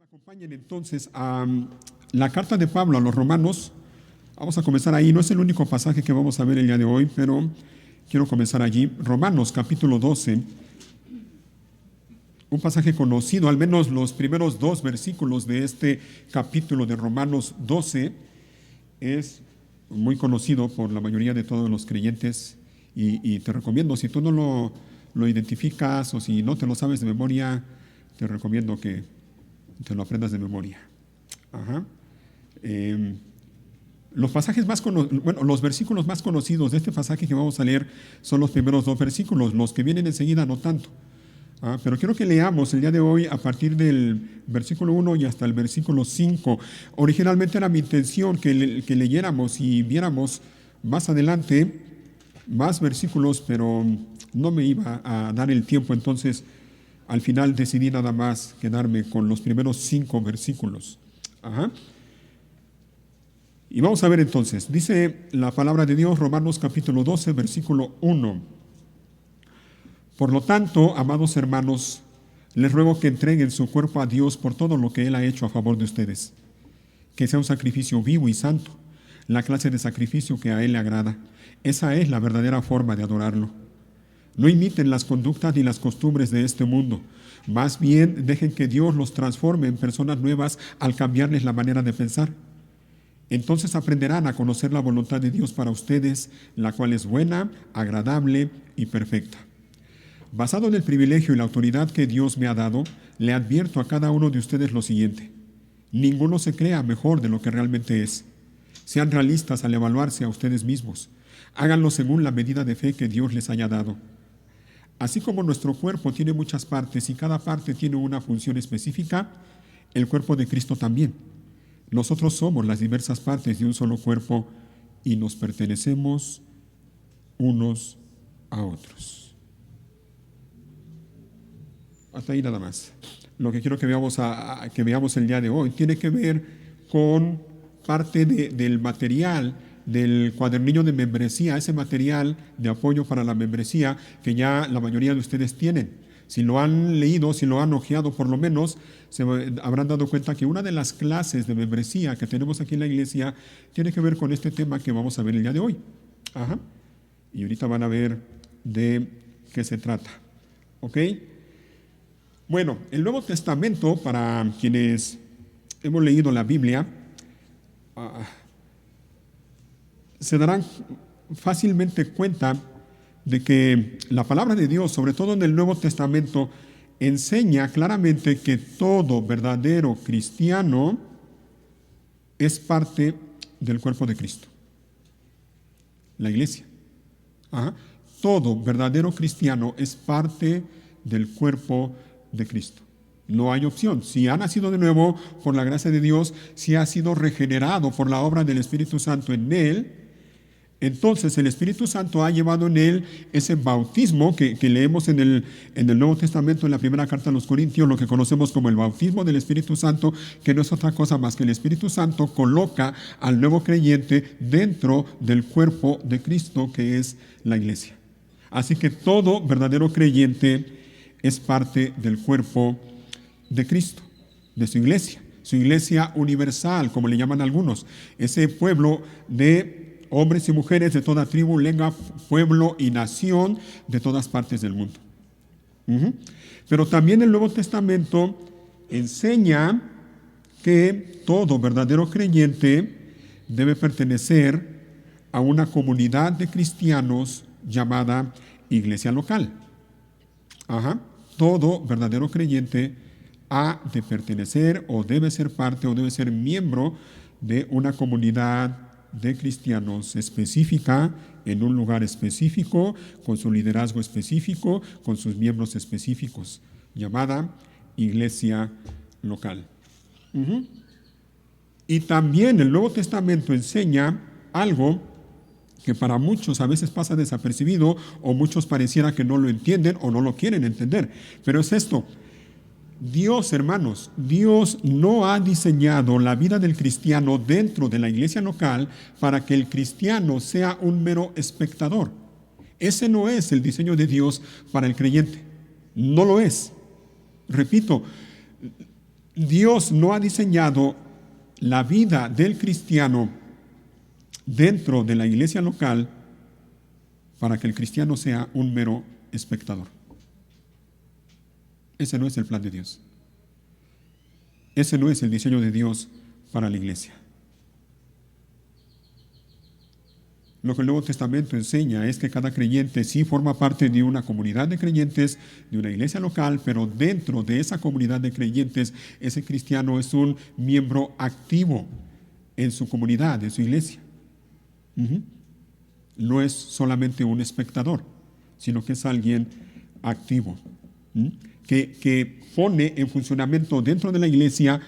Acompañen entonces a la carta de Pablo a los romanos. Vamos a comenzar ahí. No es el único pasaje que vamos a ver el día de hoy, pero quiero comenzar allí. Romanos capítulo 12, un pasaje conocido, al menos los primeros dos versículos de este capítulo de Romanos 12 es muy conocido por la mayoría de todos los creyentes y te recomiendo, si tú no lo identificas o si no te lo sabes de memoria, te recomiendo que te lo aprendas de memoria. Ajá. Los versículos más conocidos de este pasaje que vamos a leer son los primeros dos versículos, los que vienen enseguida no tanto. Pero quiero que leamos el día de hoy a partir del versículo 1 y hasta el versículo 5. Originalmente era mi intención que leyéramos y viéramos más adelante más versículos, pero no me iba a dar el tiempo, entonces al final decidí nada más quedarme con los primeros 5 versículos. Ajá. Y vamos a ver entonces, dice la palabra de Dios, Romanos capítulo 12, versículo 1. Por lo tanto, amados hermanos, les ruego que entreguen su cuerpo a Dios por todo lo que Él ha hecho a favor de ustedes. Que sea un sacrificio vivo y santo, la clase de sacrificio que a Él le agrada. Esa es la verdadera forma de adorarlo. No imiten las conductas ni las costumbres de este mundo. Más bien, dejen que Dios los transforme en personas nuevas al cambiarles la manera de pensar. Entonces aprenderán a conocer la voluntad de Dios para ustedes, la cual es buena, agradable y perfecta. Basado en el privilegio y la autoridad que Dios me ha dado, le advierto a cada uno de ustedes lo siguiente. Ninguno se crea mejor de lo que realmente es. Sean realistas al evaluarse a ustedes mismos. Háganlo según la medida de fe que Dios les haya dado. Así como nuestro cuerpo tiene muchas partes y cada parte tiene una función específica, el cuerpo de Cristo también. Nosotros somos las diversas partes de un solo cuerpo y nos pertenecemos unos a otros. Hasta ahí nada más. Lo que quiero que veamos el día de hoy tiene que ver con parte del material del cuadernillo de membresía, ese material de apoyo para la membresía que ya la mayoría de ustedes tienen. Si lo han leído, si lo han hojeado por lo menos, se habrán dado cuenta que una de las clases de membresía que tenemos aquí en la iglesia tiene que ver con este tema que vamos a ver el día de hoy. Ajá. Y ahorita van a ver de qué se trata. ¿Ok? Bueno, el Nuevo Testamento, para quienes hemos leído la Biblia, se darán fácilmente cuenta de que la palabra de Dios, sobre todo en el Nuevo Testamento, enseña claramente que todo verdadero cristiano es parte del cuerpo de Cristo, la iglesia. Ajá. Todo verdadero cristiano es parte del cuerpo de Cristo. No hay opción. Si ha nacido de nuevo por la gracia de Dios, si ha sido regenerado por la obra del Espíritu Santo en él, entonces el Espíritu Santo ha llevado en él ese bautismo que leemos en el Nuevo Testamento, en la primera carta a los Corintios, lo que conocemos como el bautismo del Espíritu Santo, que no es otra cosa más que el Espíritu Santo coloca al nuevo creyente dentro del cuerpo de Cristo, que es la iglesia. Así que todo verdadero creyente es parte del cuerpo de Cristo, de su iglesia universal, como le llaman algunos, ese pueblo de hombres y mujeres de toda tribu, lengua, pueblo y nación de todas partes del mundo. Pero también el Nuevo Testamento enseña que todo verdadero creyente debe pertenecer a una comunidad de cristianos llamada iglesia local. Ajá. Todo verdadero creyente ha de pertenecer o debe ser parte o debe ser miembro de una comunidad de cristianos específica, en un lugar específico, con su liderazgo específico, con sus miembros específicos, llamada iglesia local. Y también el Nuevo Testamento enseña algo que para muchos a veces pasa desapercibido o muchos pareciera que no lo entienden o no lo quieren entender, pero es esto. Dios, hermanos, Dios no ha diseñado la vida del cristiano dentro de la iglesia local para que el cristiano sea un mero espectador. Ese no es el diseño de Dios para el creyente. No lo es. Repito, Dios no ha diseñado la vida del cristiano dentro de la iglesia local para que el cristiano sea un mero espectador. Ese no es el plan de Dios. Ese no es el diseño de Dios para la iglesia. Lo que el Nuevo Testamento enseña es que cada creyente sí forma parte de una comunidad de creyentes, de una iglesia local, pero dentro de esa comunidad de creyentes, ese cristiano es un miembro activo en su comunidad, en su iglesia. No es solamente un espectador, sino que es alguien activo, que pone en funcionamiento dentro de la iglesia,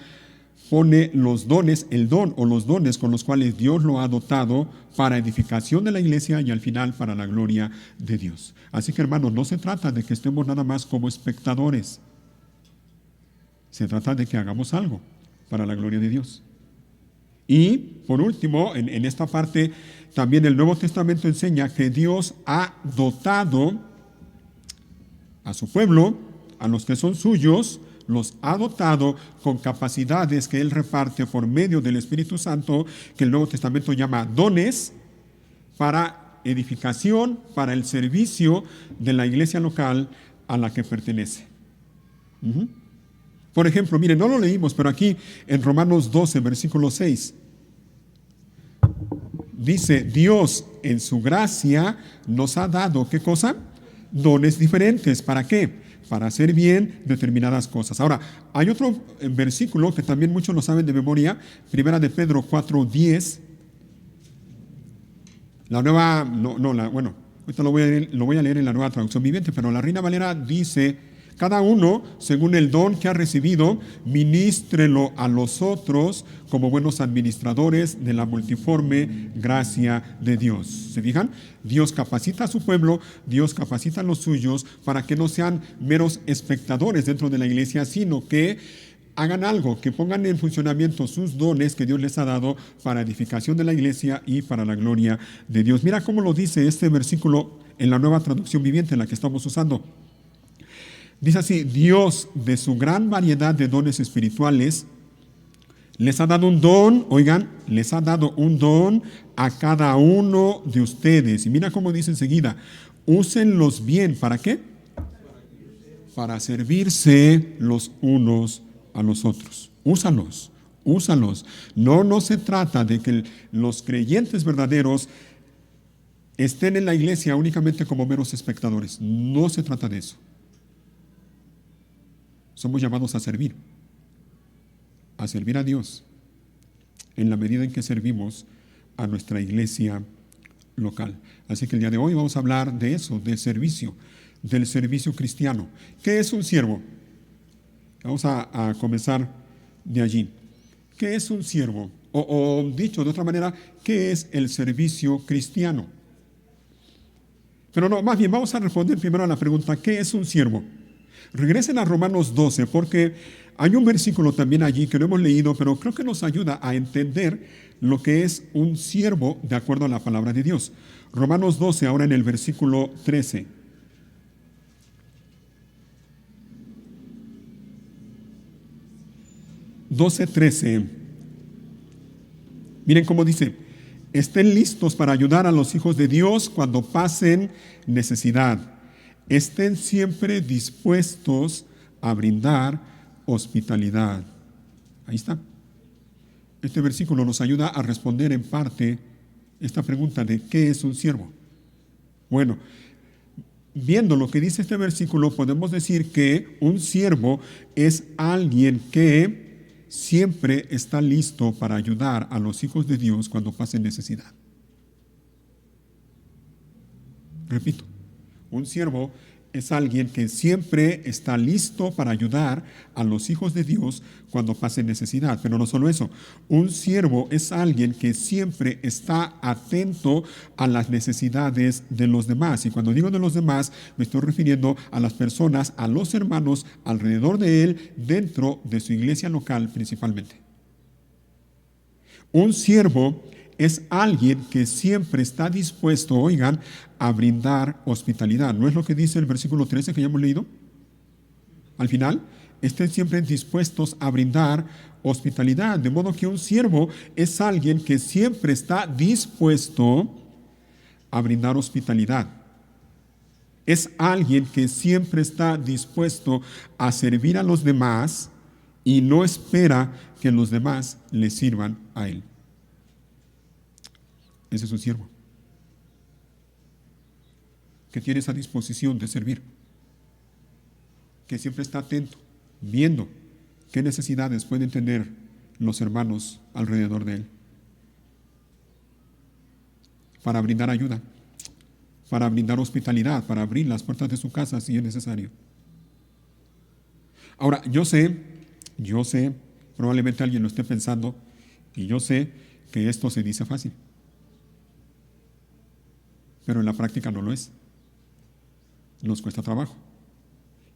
pone los dones, el don o los dones con los cuales Dios lo ha dotado para edificación de la iglesia y al final para la gloria de Dios. Así que, hermanos, no se trata de que estemos nada más como espectadores. Se trata de que hagamos algo para la gloria de Dios. Y, por último, en esta parte, también el Nuevo Testamento enseña que Dios ha dotado a su pueblo, a los que son suyos, los ha dotado con capacidades que Él reparte por medio del Espíritu Santo, que el Nuevo Testamento llama dones, para edificación, para el servicio de la iglesia local a la que pertenece. Por ejemplo, miren, no lo leímos, pero aquí en Romanos 12, versículo 6, dice, Dios en su gracia nos ha dado, ¿qué cosa? Dones diferentes. ¿Para qué? Para hacer bien determinadas cosas. Ahora, hay otro versículo que también muchos lo saben de memoria, Primera de Pedro 4:10. La nueva, bueno, ahorita lo voy a leer en la Nueva Traducción Viviente, pero la Reina Valera dice, cada uno, según el don que ha recibido, ministrelo a los otros como buenos administradores de la multiforme gracia de Dios. ¿Se fijan? Dios capacita a su pueblo, Dios capacita a los suyos para que no sean meros espectadores dentro de la iglesia, sino que hagan algo, que pongan en funcionamiento sus dones que Dios les ha dado para edificación de la iglesia y para la gloria de Dios. Mira cómo lo dice este versículo en la Nueva Traducción Viviente, en la que estamos usando. Dice así, Dios de su gran variedad de dones espirituales les ha dado un don, oigan, les ha dado un don a cada uno de ustedes. Y mira cómo dice enseguida, úsenlos bien, ¿para qué? Para servirse los unos a los otros. Úsalos. No se trata de que los creyentes verdaderos estén en la iglesia únicamente como meros espectadores. No se trata de eso. Somos llamados a servir a Dios en la medida en que servimos a nuestra iglesia local. Así que el día de hoy vamos a hablar de eso, de servicio, del servicio cristiano. ¿Qué es un siervo? Vamos a comenzar de allí. ¿Qué es un siervo? O dicho de otra manera, ¿qué es el servicio cristiano? Pero no, más bien vamos a responder primero a la pregunta, ¿qué es un siervo? Regresen a Romanos 12, porque hay un versículo también allí que no hemos leído, pero creo que nos ayuda a entender lo que es un siervo de acuerdo a la palabra de Dios. Romanos 12, ahora en el versículo 13. Miren cómo dice, estén listos para ayudar a los hijos de Dios cuando pasen necesidad. Estén siempre dispuestos a brindar hospitalidad. Ahí está. Este versículo nos ayuda a responder en parte esta pregunta de ¿qué es un siervo? Bueno, viendo lo que dice este versículo, podemos decir que un siervo es alguien que siempre está listo para ayudar a los hijos de Dios cuando pasen necesidad. Repito. Un siervo es alguien que siempre está listo para ayudar a los hijos de Dios cuando pasen necesidad. Pero no solo eso, un siervo es alguien que siempre está atento a las necesidades de los demás. Y cuando digo de los demás, me estoy refiriendo a las personas, a los hermanos alrededor de él, dentro de su iglesia local principalmente. Un siervo es alguien que siempre está dispuesto, oigan, a brindar hospitalidad. ¿No es lo que dice el versículo 13 que ya hemos leído? Al final, estén siempre dispuestos a brindar hospitalidad. De modo que un siervo es alguien que siempre está dispuesto a brindar hospitalidad. Es alguien que siempre está dispuesto a servir a los demás y no espera que los demás le sirvan a él. Ese es un siervo que tiene esa disposición de servir, que siempre está atento, viendo qué necesidades pueden tener los hermanos alrededor de él, para brindar ayuda, para brindar hospitalidad, para abrir las puertas de su casa si es necesario. Ahora, yo sé, probablemente alguien lo esté pensando, y yo sé que esto se dice fácil, pero en la práctica no lo es. Nos cuesta trabajo.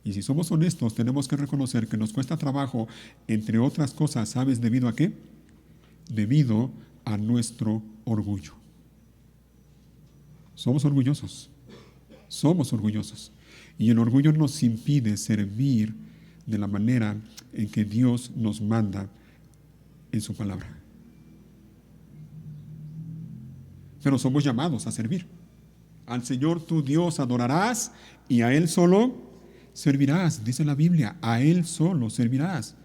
Y si somos honestos, tenemos que reconocer que nos cuesta trabajo, entre otras cosas, ¿sabes debido a qué? Debido a nuestro orgullo. Somos orgullosos. Y el orgullo nos impide servir de la manera en que Dios nos manda en su palabra. Pero somos llamados a servir. Al Señor tu Dios adorarás y a Él solo servirás, dice la Biblia, a Él solo servirás.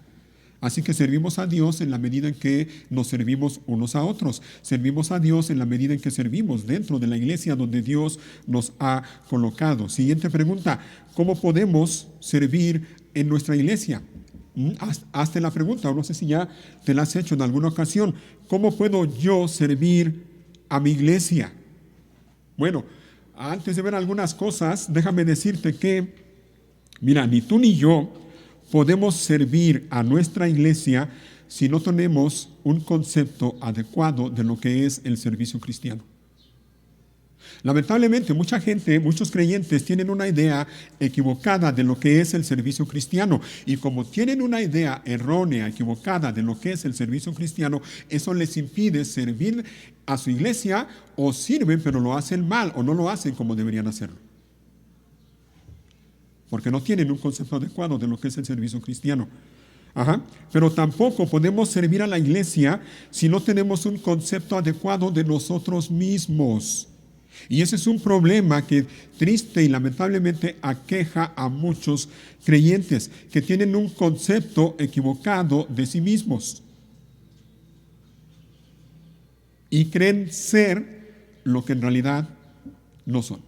Así que servimos a Dios en la medida en que nos servimos unos a otros. Servimos a Dios en la medida en que servimos dentro de la iglesia donde Dios nos ha colocado. Siguiente pregunta, ¿cómo podemos servir en nuestra iglesia? Hazte la pregunta, o no sé si ya te la has hecho en alguna ocasión. ¿Cómo puedo yo servir a mi iglesia? Bueno, antes de ver algunas cosas, déjame decirte que, mira, ni tú ni yo podemos servir a nuestra iglesia si no tenemos un concepto adecuado de lo que es el servicio cristiano. Lamentablemente, muchos creyentes tienen una idea equivocada de lo que es el servicio cristiano. Y como tienen una idea errónea, equivocada de lo que es el servicio cristiano, eso les impide servir a su iglesia, o sirven pero lo hacen mal o no lo hacen como deberían hacerlo. Porque no tienen un concepto adecuado de lo que es el servicio cristiano. Pero tampoco podemos servir a la iglesia si no tenemos un concepto adecuado de nosotros mismos. Y ese es un problema que triste y lamentablemente aqueja a muchos creyentes que tienen un concepto equivocado de sí mismos y creen ser lo que en realidad no son.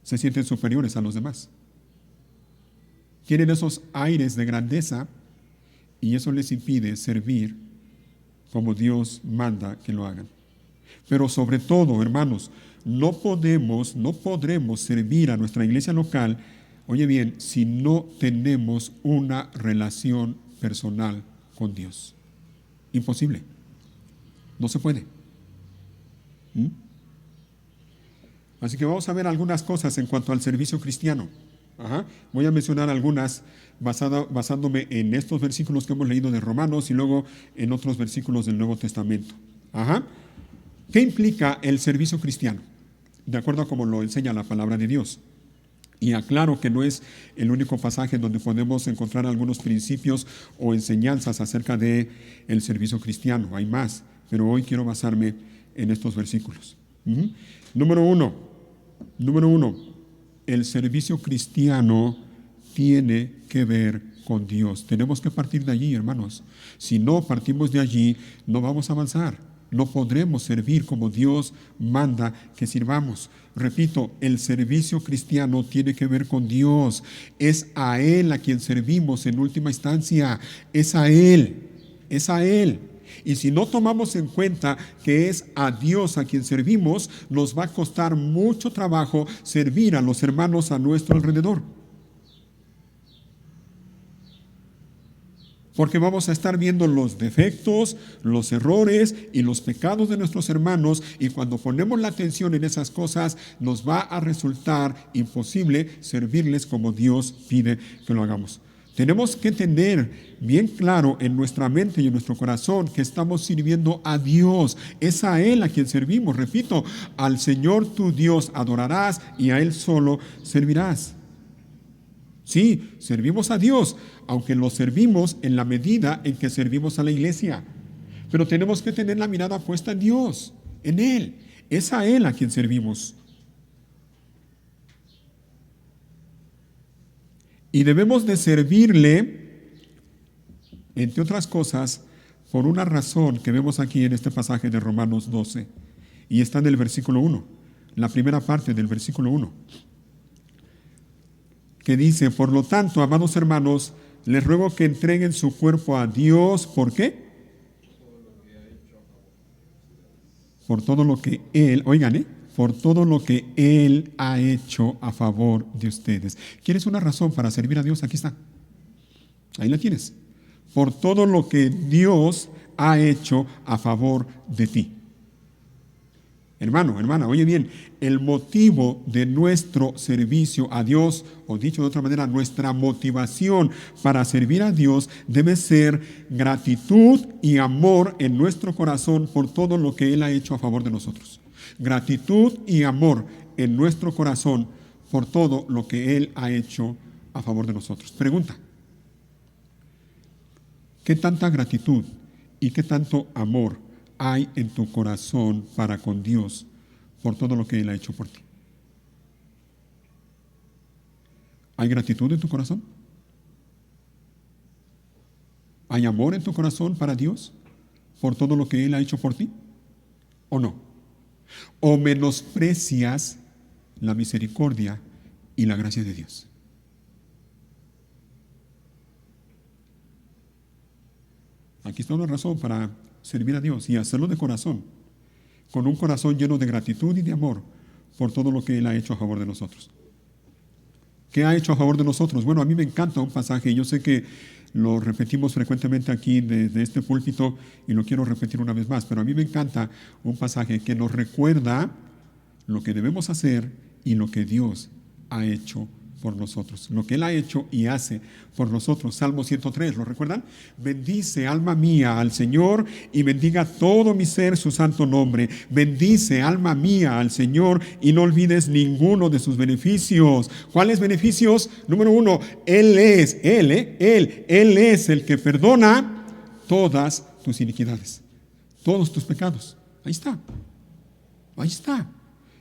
Se sienten superiores a los demás. Tienen esos aires de grandeza y eso les impide servir como Dios manda que lo hagan. Pero sobre todo, hermanos, no podremos servir a nuestra iglesia local, oye bien, si no tenemos una relación personal con Dios. Imposible. No se puede. Así que vamos a ver algunas cosas en cuanto al servicio cristiano. Voy a mencionar algunas basándome en estos versículos que hemos leído de Romanos y luego en otros versículos del Nuevo Testamento. ¿Qué implica el servicio cristiano? De acuerdo a como lo enseña la palabra de Dios. Y aclaro que no es el único pasaje donde podemos encontrar algunos principios o enseñanzas acerca del servicio cristiano. Hay más, pero hoy quiero basarme en estos versículos. Número uno, el servicio cristiano tiene que ver con Dios. Tenemos que partir de allí, hermanos. Si no partimos de allí, no vamos a avanzar. No podremos servir como Dios manda que sirvamos. Repito, el servicio cristiano tiene que ver con Dios. Es a Él a quien servimos en última instancia. Es a Él. Y si no tomamos en cuenta que es a Dios a quien servimos, nos va a costar mucho trabajo servir a los hermanos a nuestro alrededor. Porque vamos a estar viendo los defectos, los errores y los pecados de nuestros hermanos, y cuando ponemos la atención en esas cosas, nos va a resultar imposible servirles como Dios pide que lo hagamos. Tenemos que tener bien claro en nuestra mente y en nuestro corazón que estamos sirviendo a Dios. Es a Él a quien servimos. Repito, al Señor tu Dios adorarás y a Él solo servirás. Sí, servimos a Dios, aunque lo servimos en la medida en que servimos a la iglesia. Pero tenemos que tener la mirada puesta en Dios, en Él. Es a Él a quien servimos. Y debemos de servirle, entre otras cosas, por una razón que vemos aquí en este pasaje de Romanos 12. Y está en el versículo 1, la primera parte del versículo 1, que dice: por lo tanto, amados hermanos, les ruego que entreguen su cuerpo a Dios. ¿Por qué? Por todo lo que Él, oigan, por todo lo que Él ha hecho a favor de ustedes. ¿Quieres una razón para servir a Dios? Aquí está. Ahí la tienes. Por todo lo que Dios ha hecho a favor de ti. Hermano, hermana, oye bien, el motivo de nuestro servicio a Dios, o dicho de otra manera, nuestra motivación para servir a Dios debe ser gratitud y amor en nuestro corazón por todo lo que Él ha hecho a favor de nosotros. Gratitud y amor en nuestro corazón por todo lo que Él ha hecho a favor de nosotros. Pregunta: ¿qué tanta gratitud y qué tanto amor hay en tu corazón para con Dios por todo lo que Él ha hecho por ti? ¿Hay gratitud en tu corazón? ¿Hay amor en tu corazón para Dios por todo lo que Él ha hecho por ti? ¿O no? ¿O menosprecias la misericordia y la gracia de Dios? Aquí está una razón para servir a Dios y hacerlo de corazón, con un corazón lleno de gratitud y de amor por todo lo que Él ha hecho a favor de nosotros. ¿Qué ha hecho a favor de nosotros? Bueno, a mí me encanta un pasaje, y yo sé que lo repetimos frecuentemente aquí desde este púlpito y lo quiero repetir una vez más, pero a mí me encanta un pasaje que nos recuerda lo que debemos hacer y lo que Dios ha hecho por nosotros, lo que Él ha hecho y hace por nosotros. Salmo 103, ¿lo recuerdan? Bendice, alma mía, al Señor, y bendiga todo mi ser su santo nombre. Bendice, alma mía, al Señor, y no olvides ninguno de sus beneficios. ¿Cuáles beneficios? Número 1, Él es el que perdona todas tus iniquidades, todos tus pecados. Ahí está. Ahí está.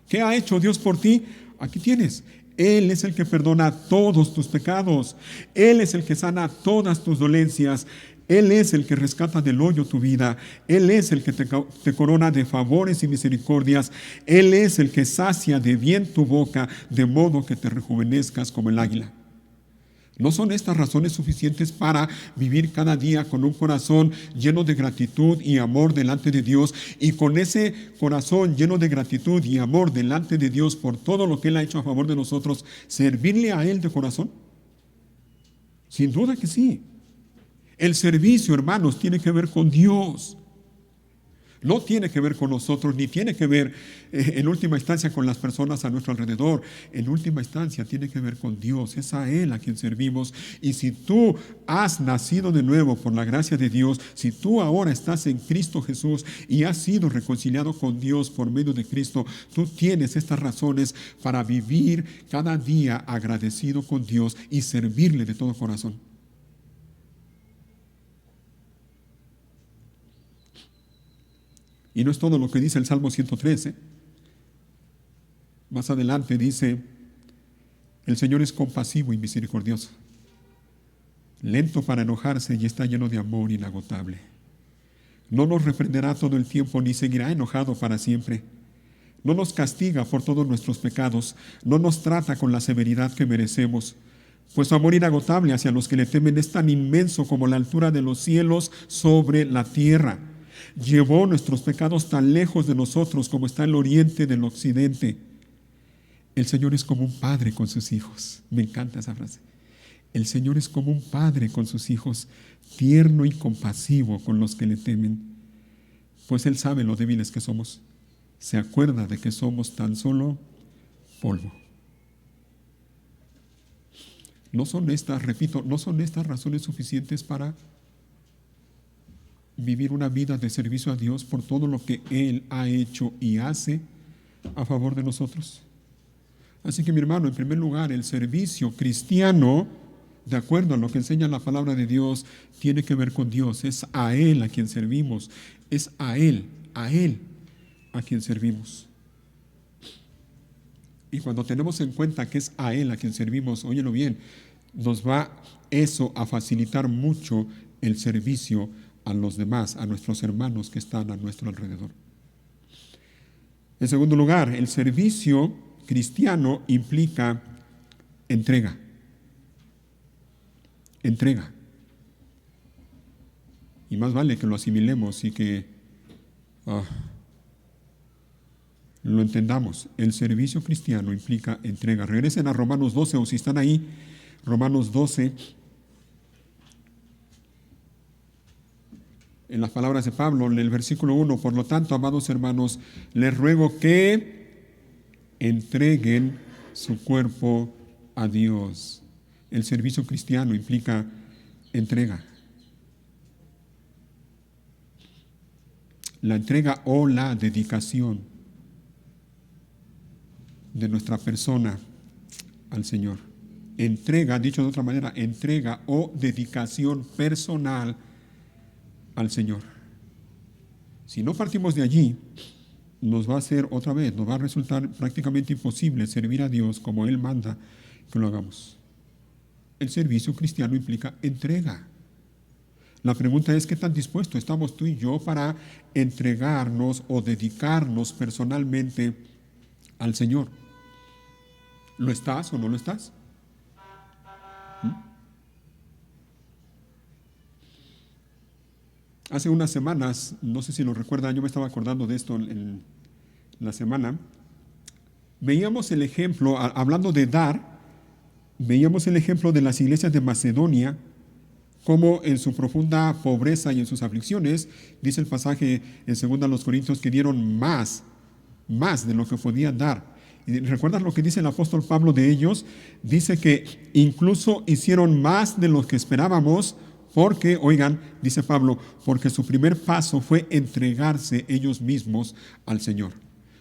¿Qué ha hecho Dios por ti? Aquí tienes. Él es el que perdona todos tus pecados. Él es el que sana todas tus dolencias. Él es el que rescata del hoyo tu vida. Él es el que te corona de favores y misericordias. Él es el que sacia de bien tu boca, de modo que te rejuvenezcas como el águila. ¿No son estas razones suficientes para vivir cada día con un corazón lleno de gratitud y amor delante de Dios? Y con ese corazón lleno de gratitud y amor delante de Dios por todo lo que Él ha hecho a favor de nosotros, ¿servirle a Él de corazón? Sin duda que sí. El servicio, hermanos, tiene que ver con Dios. No tiene que ver con nosotros, ni tiene que ver en última instancia con las personas a nuestro alrededor. En última instancia tiene que ver con Dios. Es a Él a quien servimos. Y si tú has nacido de nuevo por la gracia de Dios, si tú ahora estás en Cristo Jesús y has sido reconciliado con Dios por medio de Cristo, tú tienes estas razones para vivir cada día agradecido con Dios y servirle de todo corazón. Y no es todo lo que dice el Salmo 113. Más adelante dice: el Señor es compasivo y misericordioso, lento para enojarse y está lleno de amor inagotable. No nos reprenderá todo el tiempo, ni seguirá enojado para siempre. No nos castiga por todos nuestros pecados, no nos trata con la severidad que merecemos, pues su amor inagotable hacia los que le temen es tan inmenso como la altura de los cielos sobre la tierra. Llevó nuestros pecados tan lejos de nosotros como está el oriente del occidente. El Señor es como un padre con sus hijos. Me encanta esa frase. El Señor es como un padre con sus hijos, tierno y compasivo con los que le temen, pues Él sabe lo débiles que somos. Se acuerda de que somos tan solo polvo. No son estas, repito, no son estas razones suficientes para vivir una vida de servicio a Dios por todo lo que Él ha hecho y hace a favor de nosotros. Así que mi hermano, en primer lugar, el servicio cristiano, de acuerdo a lo que enseña la palabra de Dios, tiene que ver con Dios. Es a Él a quien servimos. Es a Él a quien servimos. Y cuando tenemos en cuenta que es a Él a quien servimos, óyelo bien, nos va eso a facilitar mucho el servicio a los demás, a nuestros hermanos que están a nuestro alrededor. En segundo lugar, el servicio cristiano implica entrega. Entrega. Y más vale que lo asimilemos y que lo entendamos. El servicio cristiano implica entrega. Regresen a Romanos 12, o si están ahí, Romanos 12, en las palabras de Pablo, en el versículo 1, por lo tanto, amados hermanos, les ruego que entreguen su cuerpo a Dios. El servicio cristiano implica entrega. La entrega o la dedicación de nuestra persona al Señor. Entrega, dicho de otra manera, entrega o dedicación personal al Señor. Si no partimos de allí, nos va a hacer otra vez, nos va a resultar prácticamente imposible servir a Dios como Él manda que lo hagamos. El servicio cristiano implica entrega. La pregunta es, ¿qué tan dispuestos estamos tú y yo para entregarnos o dedicarnos personalmente al Señor? ¿Lo estás o no lo estás? Hace unas semanas, no sé si lo recuerdan, yo me estaba acordando de esto en la semana, veíamos el ejemplo, hablando de dar, veíamos el ejemplo de las iglesias de Macedonia, como en su profunda pobreza y en sus aflicciones, dice el pasaje en 2 Corintios, que dieron más de lo que podían dar. ¿Y recuerdas lo que dice el apóstol Pablo de ellos? Dice que incluso hicieron más de lo que esperábamos, porque, oigan, dice Pablo, porque su primer paso fue entregarse ellos mismos al Señor.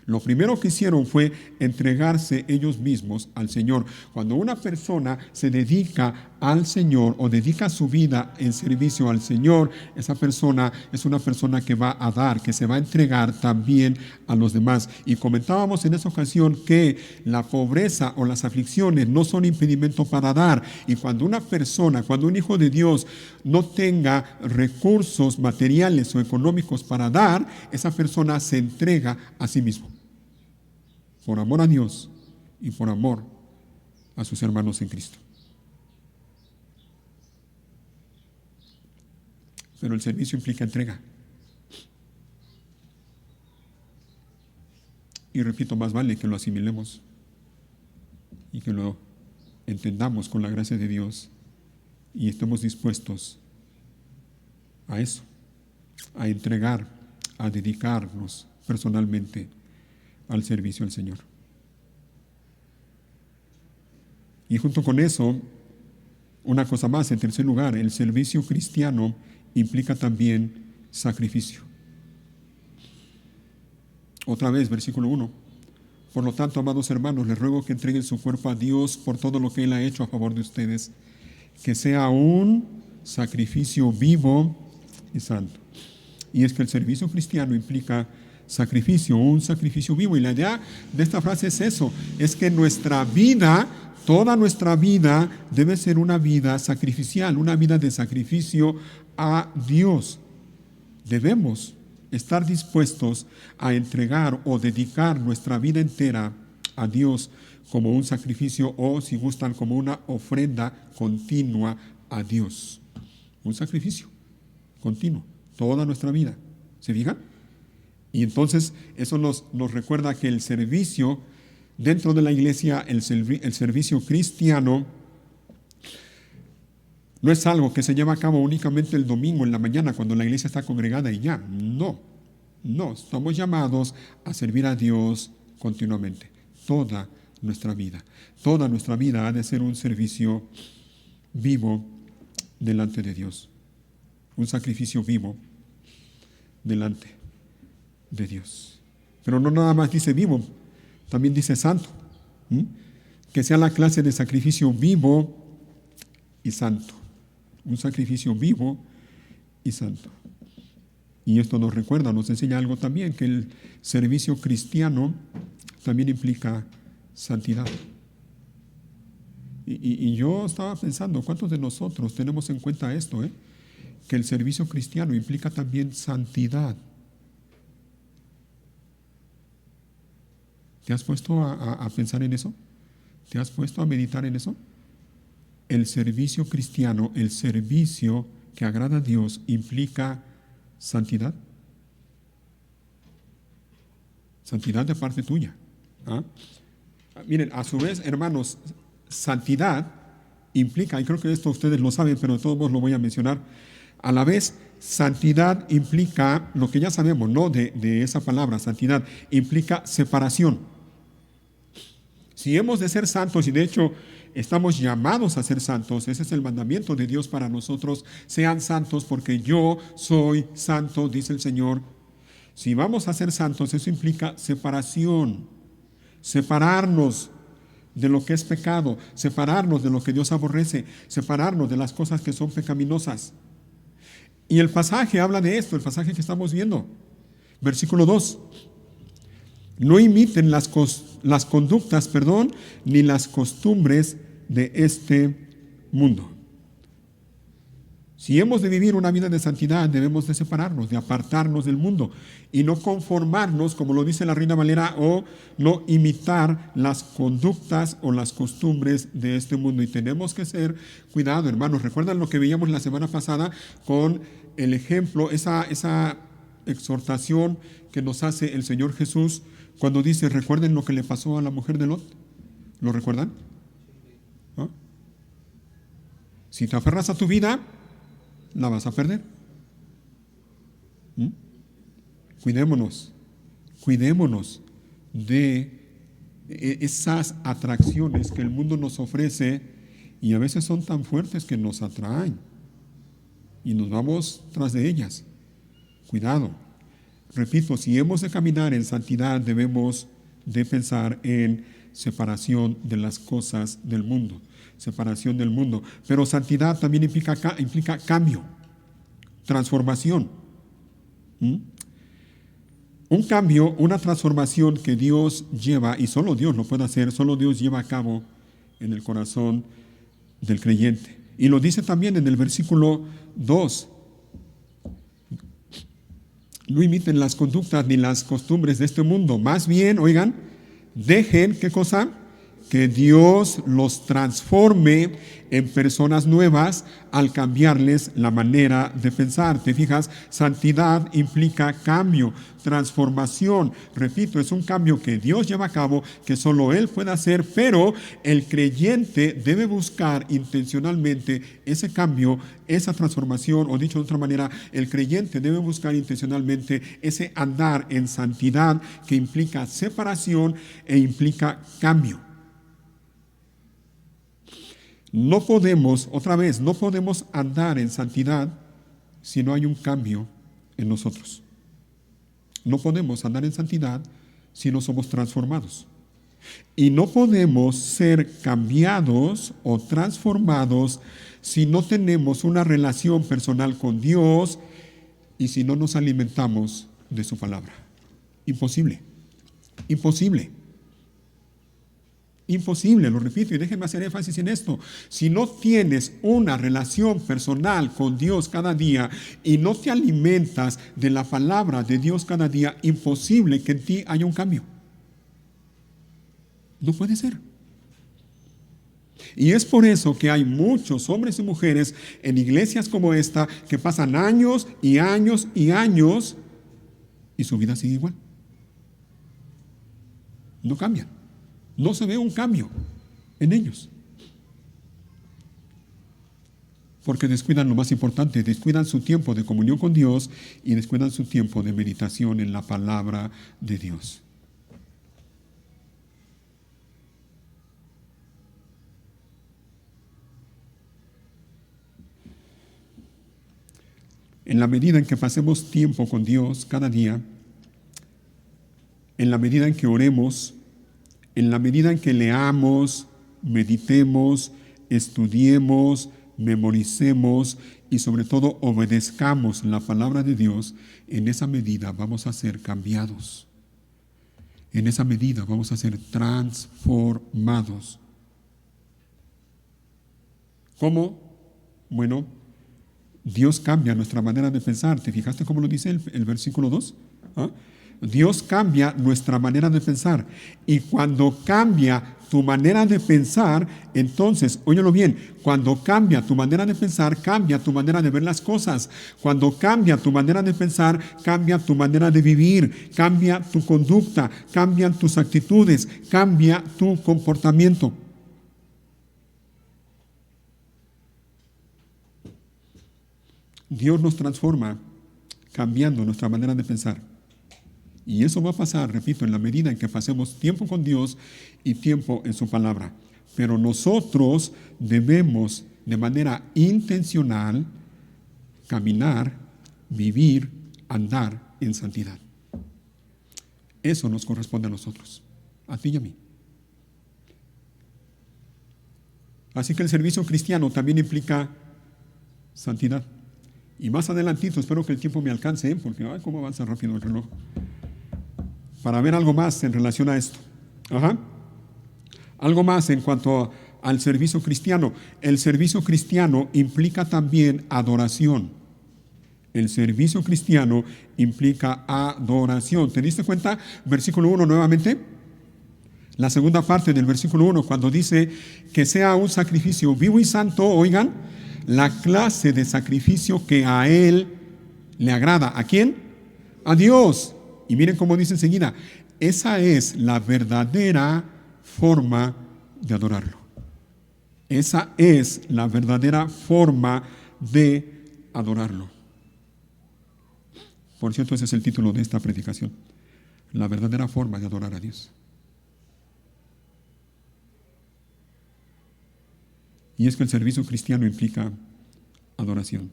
Lo primero que hicieron fue entregarse ellos mismos al Señor. Cuando una persona se dedica al Señor o dedica su vida en servicio al Señor, esa persona es una persona que va a dar, que se va a entregar también a los demás. Y comentábamos en esa ocasión que la pobreza o las aflicciones no son impedimento para dar. Y cuando una persona, cuando un hijo de Dios no tenga recursos materiales o económicos para dar, esa persona se entrega a sí mismo, por amor a Dios y por amor a sus hermanos en Cristo. Pero el servicio implica entrega. Y repito, más vale que lo asimilemos y que lo entendamos con la gracia de Dios y estemos dispuestos a eso, a entregar, a dedicarnos personalmente al servicio al Señor. Y junto con eso, una cosa más, en tercer lugar, el servicio cristiano implica también sacrificio. Otra vez, versículo 1. Por lo tanto, amados hermanos, les ruego que entreguen su cuerpo a Dios por todo lo que Él ha hecho a favor de ustedes, que sea un sacrificio vivo y santo. Y es que el servicio cristiano implica sacrificio, un sacrificio vivo. Y la idea de esta frase es eso, es que nuestra vida, toda nuestra vida debe ser una vida sacrificial, una vida de sacrificio a Dios. Debemos estar dispuestos a entregar o dedicar nuestra vida entera a Dios como un sacrificio o, si gustan, como una ofrenda continua a Dios. Un sacrificio continuo, toda nuestra vida. ¿Se fijan? Y entonces eso nos recuerda que el servicio dentro de la iglesia, el servicio cristiano, no es algo que se lleva a cabo únicamente el domingo en la mañana cuando la iglesia está congregada y ya. No, estamos llamados a servir a Dios continuamente. Toda nuestra vida ha de ser un servicio vivo delante de Dios. Un sacrificio vivo delante de Dios. Pero no nada más dice vivo, también dice santo. que sea la clase de sacrificio vivo y santo. Un sacrificio vivo y santo. Y esto nos recuerda, nos enseña algo también, que el servicio cristiano también implica santidad. Y yo estaba pensando, ¿cuántos de nosotros tenemos en cuenta esto? Que el servicio cristiano implica también santidad. ¿Te has puesto a pensar en eso? ¿Te has puesto a meditar en eso? El servicio cristiano, el servicio que agrada a Dios, implica santidad. Santidad de parte tuya. ¿Ah? Miren, a su vez, hermanos, santidad implica, y creo que esto ustedes lo saben, pero de todos modos lo voy a mencionar, a la vez, santidad implica, lo que ya sabemos, ¿no? De esa palabra, santidad, implica separación. Si hemos de ser santos, y de hecho estamos llamados a ser santos, ese es el mandamiento de Dios para nosotros, sean santos porque yo soy santo, dice el Señor. Si vamos a ser santos, eso implica separación, separarnos de lo que es pecado, separarnos de lo que Dios aborrece, separarnos de las cosas que son pecaminosas. Y el pasaje habla de esto, el pasaje que estamos viendo. Versículo 2. No imiten las conductas, ni las costumbres de este mundo. Si hemos de vivir una vida de santidad, debemos de separarnos, de apartarnos del mundo y no conformarnos, como lo dice la Reina Valera, o no imitar las conductas o las costumbres de este mundo. Y tenemos que ser cuidado, hermanos. ¿Recuerdan lo que veíamos la semana pasada con el ejemplo, esa exhortación que nos hace el Señor Jesús cuando dice, recuerden lo que le pasó a la mujer de Lot? ¿Lo recuerdan? ¿Ah? Si te aferras a tu vida, la vas a perder. Cuidémonos de esas atracciones que el mundo nos ofrece y a veces son tan fuertes que nos atraen y nos vamos tras de ellas. Cuidado. Repito, si hemos de caminar en santidad, debemos de pensar en separación de las cosas del mundo. Separación del mundo. Pero santidad también implica cambio, transformación. Un cambio, una transformación que Dios lleva, y solo Dios lo puede hacer, solo Dios lleva a cabo en el corazón del creyente. Y lo dice también en el versículo 2. No imiten las conductas ni las costumbres de este mundo. Más bien, oigan, dejen, ¿qué cosa? Que Dios los transforme en personas nuevas al cambiarles la manera de pensar. ¿Te fijas? Santidad implica cambio, transformación. Repito, es un cambio que Dios lleva a cabo, que solo Él puede hacer, pero el creyente debe buscar intencionalmente ese cambio, esa transformación, o dicho de otra manera, el creyente debe buscar intencionalmente ese andar en santidad que implica separación e implica cambio. No podemos andar en santidad si no hay un cambio en nosotros. No podemos andar en santidad si no somos transformados. Y no podemos ser cambiados o transformados si no tenemos una relación personal con Dios y si no nos alimentamos de su palabra. Imposible. Imposible, lo repito, y déjenme hacer énfasis en esto. Si no tienes una relación personal con Dios cada día y no te alimentas de la palabra de Dios cada día, imposible que en ti haya un cambio. No puede ser. Y es por eso que hay muchos hombres y mujeres en iglesias como esta que pasan años y años y años y su vida sigue igual. No cambian. No se ve un cambio en ellos. Porque descuidan lo más importante, descuidan su tiempo de comunión con Dios y descuidan su tiempo de meditación en la palabra de Dios. En la medida en que pasemos tiempo con Dios cada día, en la medida en que oremos, en la medida en que leamos meditemos, estudiemos, memoricemos y sobre todo obedezcamos la palabra de Dios, en esa medida vamos a ser cambiados. En esa medida vamos a ser transformados. ¿Cómo? Bueno, Dios cambia nuestra manera de pensar. ¿Te fijaste cómo lo dice el versículo 2? ¿Ah? Dios cambia nuestra manera de pensar. Y cuando cambia tu manera de pensar, entonces, óyelo bien, cuando cambia tu manera de pensar, cambia tu manera de ver las cosas. Cuando cambia tu manera de pensar, cambia tu manera de vivir, cambia tu conducta, cambian tus actitudes, cambia tu comportamiento. Dios nos transforma cambiando nuestra manera de pensar. Y eso va a pasar, repito, en la medida en que pasemos tiempo con Dios y tiempo en su palabra. Pero nosotros debemos de manera intencional caminar, vivir, andar en santidad. Eso nos corresponde a nosotros, a ti y a mí. Así que el servicio cristiano también implica santidad. Y más adelantito, espero que el tiempo me alcance, porque ay, cómo avanza rápido el reloj, para ver algo más en relación a esto. Algo más en cuanto al servicio cristiano. El servicio cristiano implica también adoración. El servicio cristiano implica adoración. ¿Te diste cuenta? Versículo 1 nuevamente. La segunda parte del versículo 1, cuando dice que sea un sacrificio vivo y santo, oigan, la clase de sacrificio que a Él le agrada. ¿A quién? A Dios. Y miren cómo dice enseguida, esa es la verdadera forma de adorarlo. Esa es la verdadera forma de adorarlo. Por cierto, ese es el título de esta predicación. La verdadera forma de adorar a Dios. Y es que el servicio cristiano implica adoración.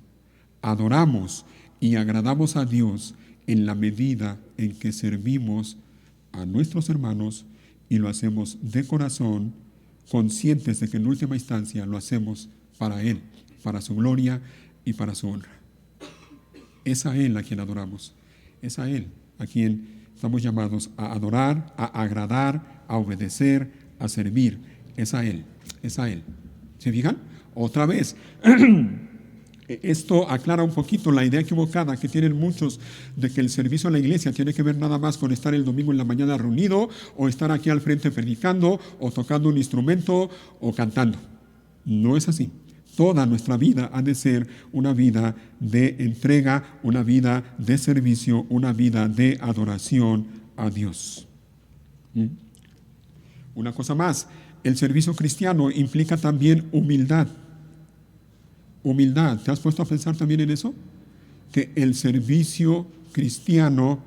Adoramos y agradamos a Dios en la medida en que servimos a nuestros hermanos y lo hacemos de corazón, conscientes de que en última instancia lo hacemos para Él, para su gloria y para su honra. Es a Él a quien adoramos, es a Él a quien estamos llamados a adorar, a agradar, a obedecer, a servir. Es a Él, es a Él. ¿Se fijan? Otra vez. Esto aclara un poquito la idea equivocada que tienen muchos de que el servicio a la iglesia tiene que ver nada más con estar el domingo en la mañana reunido o estar aquí al frente predicando o tocando un instrumento o cantando. No es así. Toda nuestra vida ha de ser una vida de entrega, una vida de servicio, una vida de adoración a Dios. Una cosa más, el servicio cristiano implica también humildad. Humildad, ¿te has puesto a pensar también en eso? Que el servicio cristiano,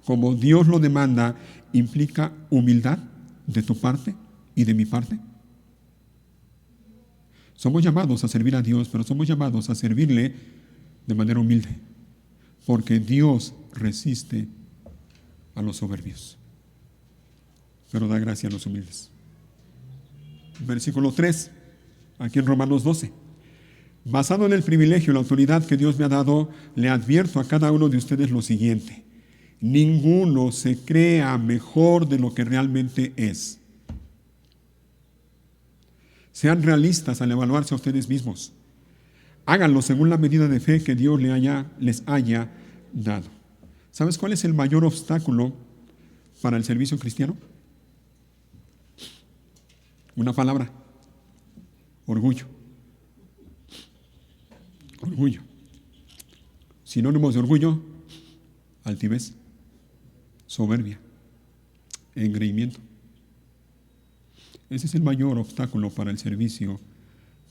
como Dios lo demanda, implica humildad de tu parte y de mi parte. Somos llamados a servir a Dios, pero somos llamados a servirle de manera humilde, porque Dios resiste a los soberbios, pero da gracia a los humildes. Versículo 3, aquí en Romanos 12. Basado en el privilegio y la autoridad que Dios me ha dado, le advierto a cada uno de ustedes lo siguiente: ninguno se crea mejor de lo que realmente es. Sean realistas al evaluarse a ustedes mismos. Háganlo según la medida de fe que Dios les haya dado. ¿Sabes cuál es el mayor obstáculo para el servicio cristiano? Una palabra: orgullo. Orgullo. Sinónimos de orgullo: altivez, soberbia, engreimiento. Ese es el mayor obstáculo para el servicio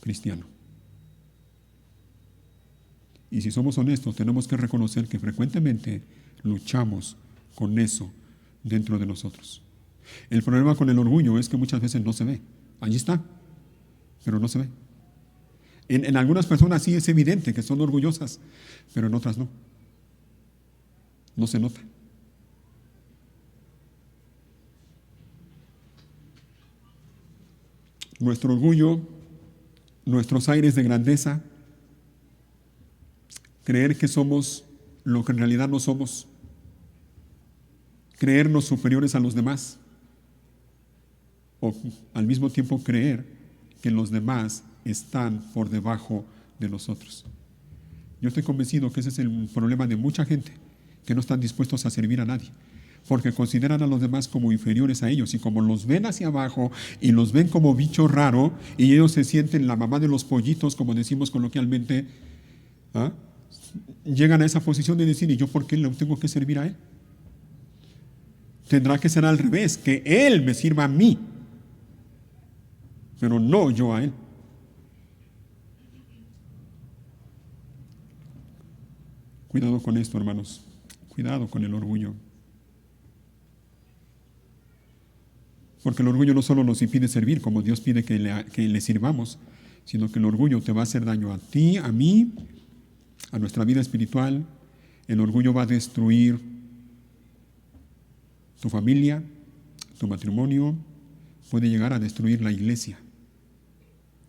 cristiano. Y si somos honestos, tenemos que reconocer que frecuentemente luchamos con eso dentro de nosotros. El problema con el orgullo es que muchas veces no se ve. Allí está, pero no se ve. En algunas personas sí es evidente que son orgullosas, pero en otras no. No se nota. nuestro orgullo, nuestros aires de grandeza, creer que somos lo que en realidad no somos, creernos superiores a los demás, o al mismo tiempo creer que los demás están por debajo de nosotros. Yo estoy convencido que ese es el problema de mucha gente, que no están dispuestos a servir a nadie, porque consideran a los demás como inferiores a ellos, y como los ven hacia abajo y los ven como bicho raro, y ellos se sienten la mamá de los pollitos, como decimos coloquialmente, llegan a esa posición de decir, ¿y yo por qué le tengo que servir a él? Tendrá que ser al revés, que él me sirva a mí, pero no yo a él. Cuidado con esto, hermanos. Cuidado con el orgullo. Porque el orgullo no solo nos impide servir, como Dios pide que le sirvamos, sino que el orgullo te va a hacer daño a ti, a mí, a nuestra vida espiritual. El orgullo va a destruir tu familia, tu matrimonio, puede llegar a destruir la iglesia.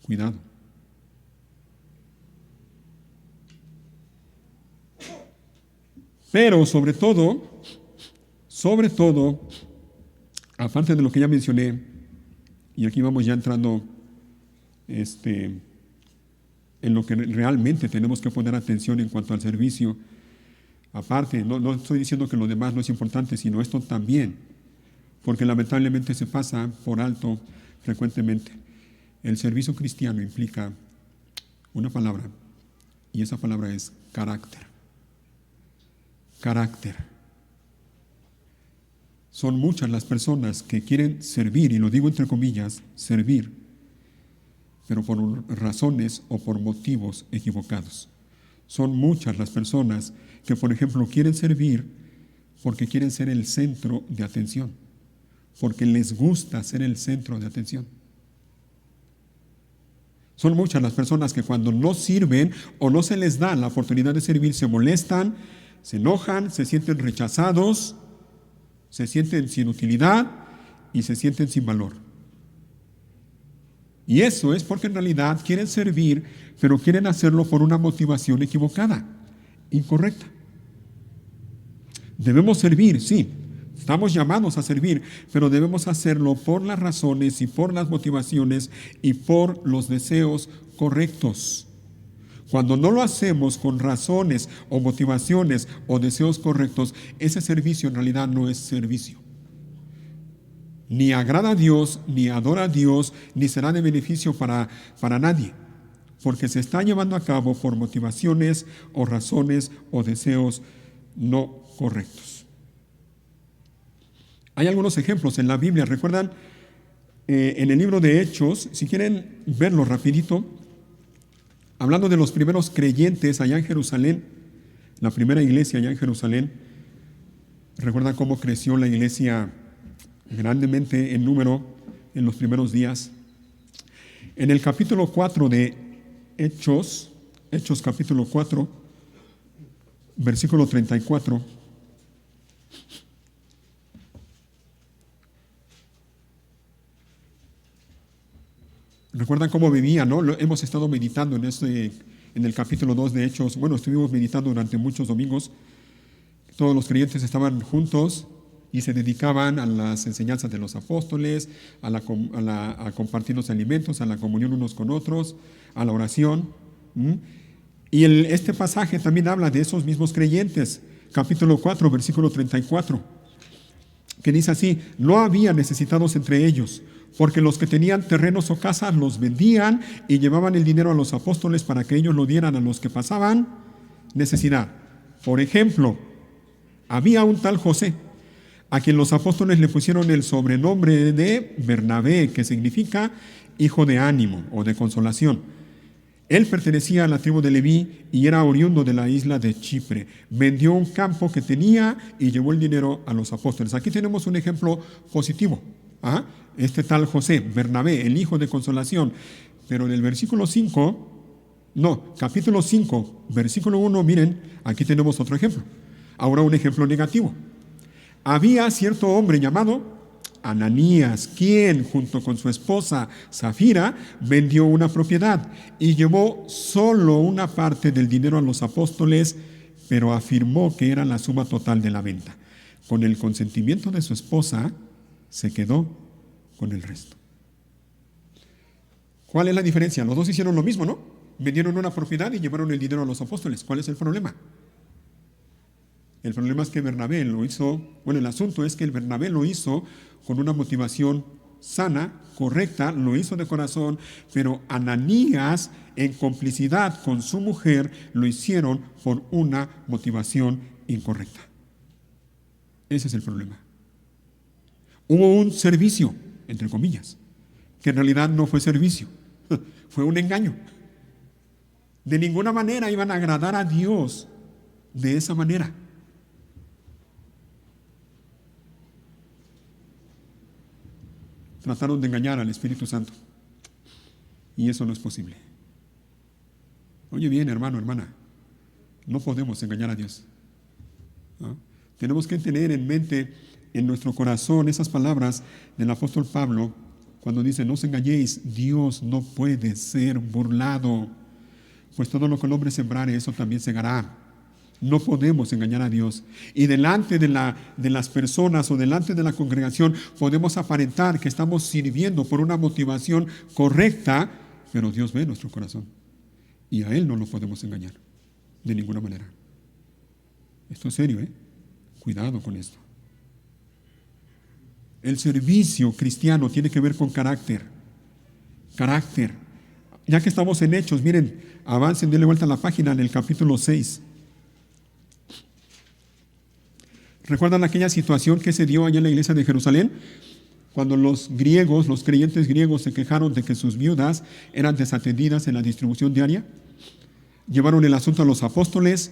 Cuidado. Pero sobre todo, aparte de lo que ya mencioné, y aquí vamos ya entrando en lo que realmente tenemos que poner atención en cuanto al servicio. Aparte, no estoy diciendo que lo demás no es importante, sino esto también, porque lamentablemente se pasa por alto frecuentemente. El servicio cristiano implica una palabra, y esa palabra es carácter. Carácter. Son muchas las personas que quieren servir, y lo digo entre comillas, servir, pero por razones o por motivos equivocados. Son muchas las personas que, por ejemplo, quieren servir porque quieren ser el centro de atención, porque les gusta ser el centro de atención. Son muchas las personas que cuando no sirven o no se les da la oportunidad de servir, se molestan, se enojan, se sienten rechazados, se sienten sin utilidad y se sienten sin valor. Y eso es porque en realidad quieren servir, pero quieren hacerlo por una motivación equivocada, incorrecta. Debemos servir, sí, estamos llamados a servir, pero debemos hacerlo por las razones y por las motivaciones y por los deseos correctos. Cuando no lo hacemos con razones o motivaciones o deseos correctos, ese servicio en realidad no es servicio. Ni agrada a Dios, ni adora a Dios, ni será de beneficio para nadie, porque se está llevando a cabo por motivaciones o razones o deseos no correctos. Hay algunos ejemplos en la Biblia, ¿recuerdan? En el libro de Hechos, si quieren verlo rapidito, hablando de los primeros creyentes allá en Jerusalén, la primera iglesia allá en Jerusalén, ¿recuerdan cómo creció la iglesia grandemente en número en los primeros días? En el capítulo 4 de Hechos capítulo 4, versículo 34, recuerdan cómo vivían, ¿no? Hemos estado meditando en el capítulo 2 de Hechos. Bueno, estuvimos meditando durante muchos domingos. Todos los creyentes estaban juntos y se dedicaban a las enseñanzas de los apóstoles, a compartir los alimentos, a la comunión unos con otros, a la oración. Y este pasaje también habla de esos mismos creyentes, capítulo 4, versículo 34, que dice así: no había necesitados entre ellos, porque los que tenían terrenos o casas los vendían y llevaban el dinero a los apóstoles para que ellos lo dieran a los que pasaban necesidad. Por ejemplo, había un tal José, a quien los apóstoles le pusieron el sobrenombre de Bernabé, que significa hijo de ánimo o de consolación. Él pertenecía a la tribu de Leví y era oriundo de la isla de Chipre. Vendió un campo que tenía y llevó el dinero a los apóstoles. Aquí tenemos un ejemplo positivo. Este tal José, Bernabé, el hijo de consolación. Pero en el capítulo 5, versículo 1, miren, aquí tenemos otro ejemplo. Ahora un ejemplo negativo. Había cierto hombre llamado Ananías, quien junto con su esposa Zafira vendió una propiedad y llevó solo una parte del dinero a los apóstoles, pero afirmó que era la suma total de la venta. Con el consentimiento de su esposa, se quedó con el resto. ¿Cuál es la diferencia? Los dos hicieron lo mismo, ¿no? Vendieron una propiedad y llevaron el dinero a los apóstoles. ¿Cuál es el problema? El problema es que Bernabé lo hizo, el asunto es que Bernabé lo hizo con una motivación sana, correcta, lo hizo de corazón, pero Ananías, en complicidad con su mujer, lo hicieron por una motivación incorrecta. Ese es el problema. Hubo un servicio, entre comillas, que en realidad no fue servicio, fue un engaño. De ninguna manera iban a agradar a Dios de esa manera. Trataron de engañar al Espíritu Santo. Y eso no es posible. Oye bien, hermano, hermana, no podemos engañar a Dios, ¿no? Tenemos que tener en mente, en nuestro corazón, esas palabras del apóstol Pablo, cuando dice, no os engañéis, Dios no puede ser burlado, pues todo lo que el hombre sembrare, eso también segará. No podemos engañar a Dios. Y delante de las personas o delante de la congregación podemos aparentar que estamos sirviendo por una motivación correcta, pero Dios ve nuestro corazón. Y a Él no lo podemos engañar, de ninguna manera. Esto es serio, ¿eh? Cuidado con esto. El servicio cristiano tiene que ver con carácter. Carácter. Ya que estamos en Hechos, miren, avancen, denle vuelta a la página en el capítulo 6. ¿Recuerdan aquella situación que se dio allá en la iglesia de Jerusalén? Cuando los griegos, los creyentes griegos, se quejaron de que sus viudas eran desatendidas en la distribución diaria. Llevaron el asunto a los apóstoles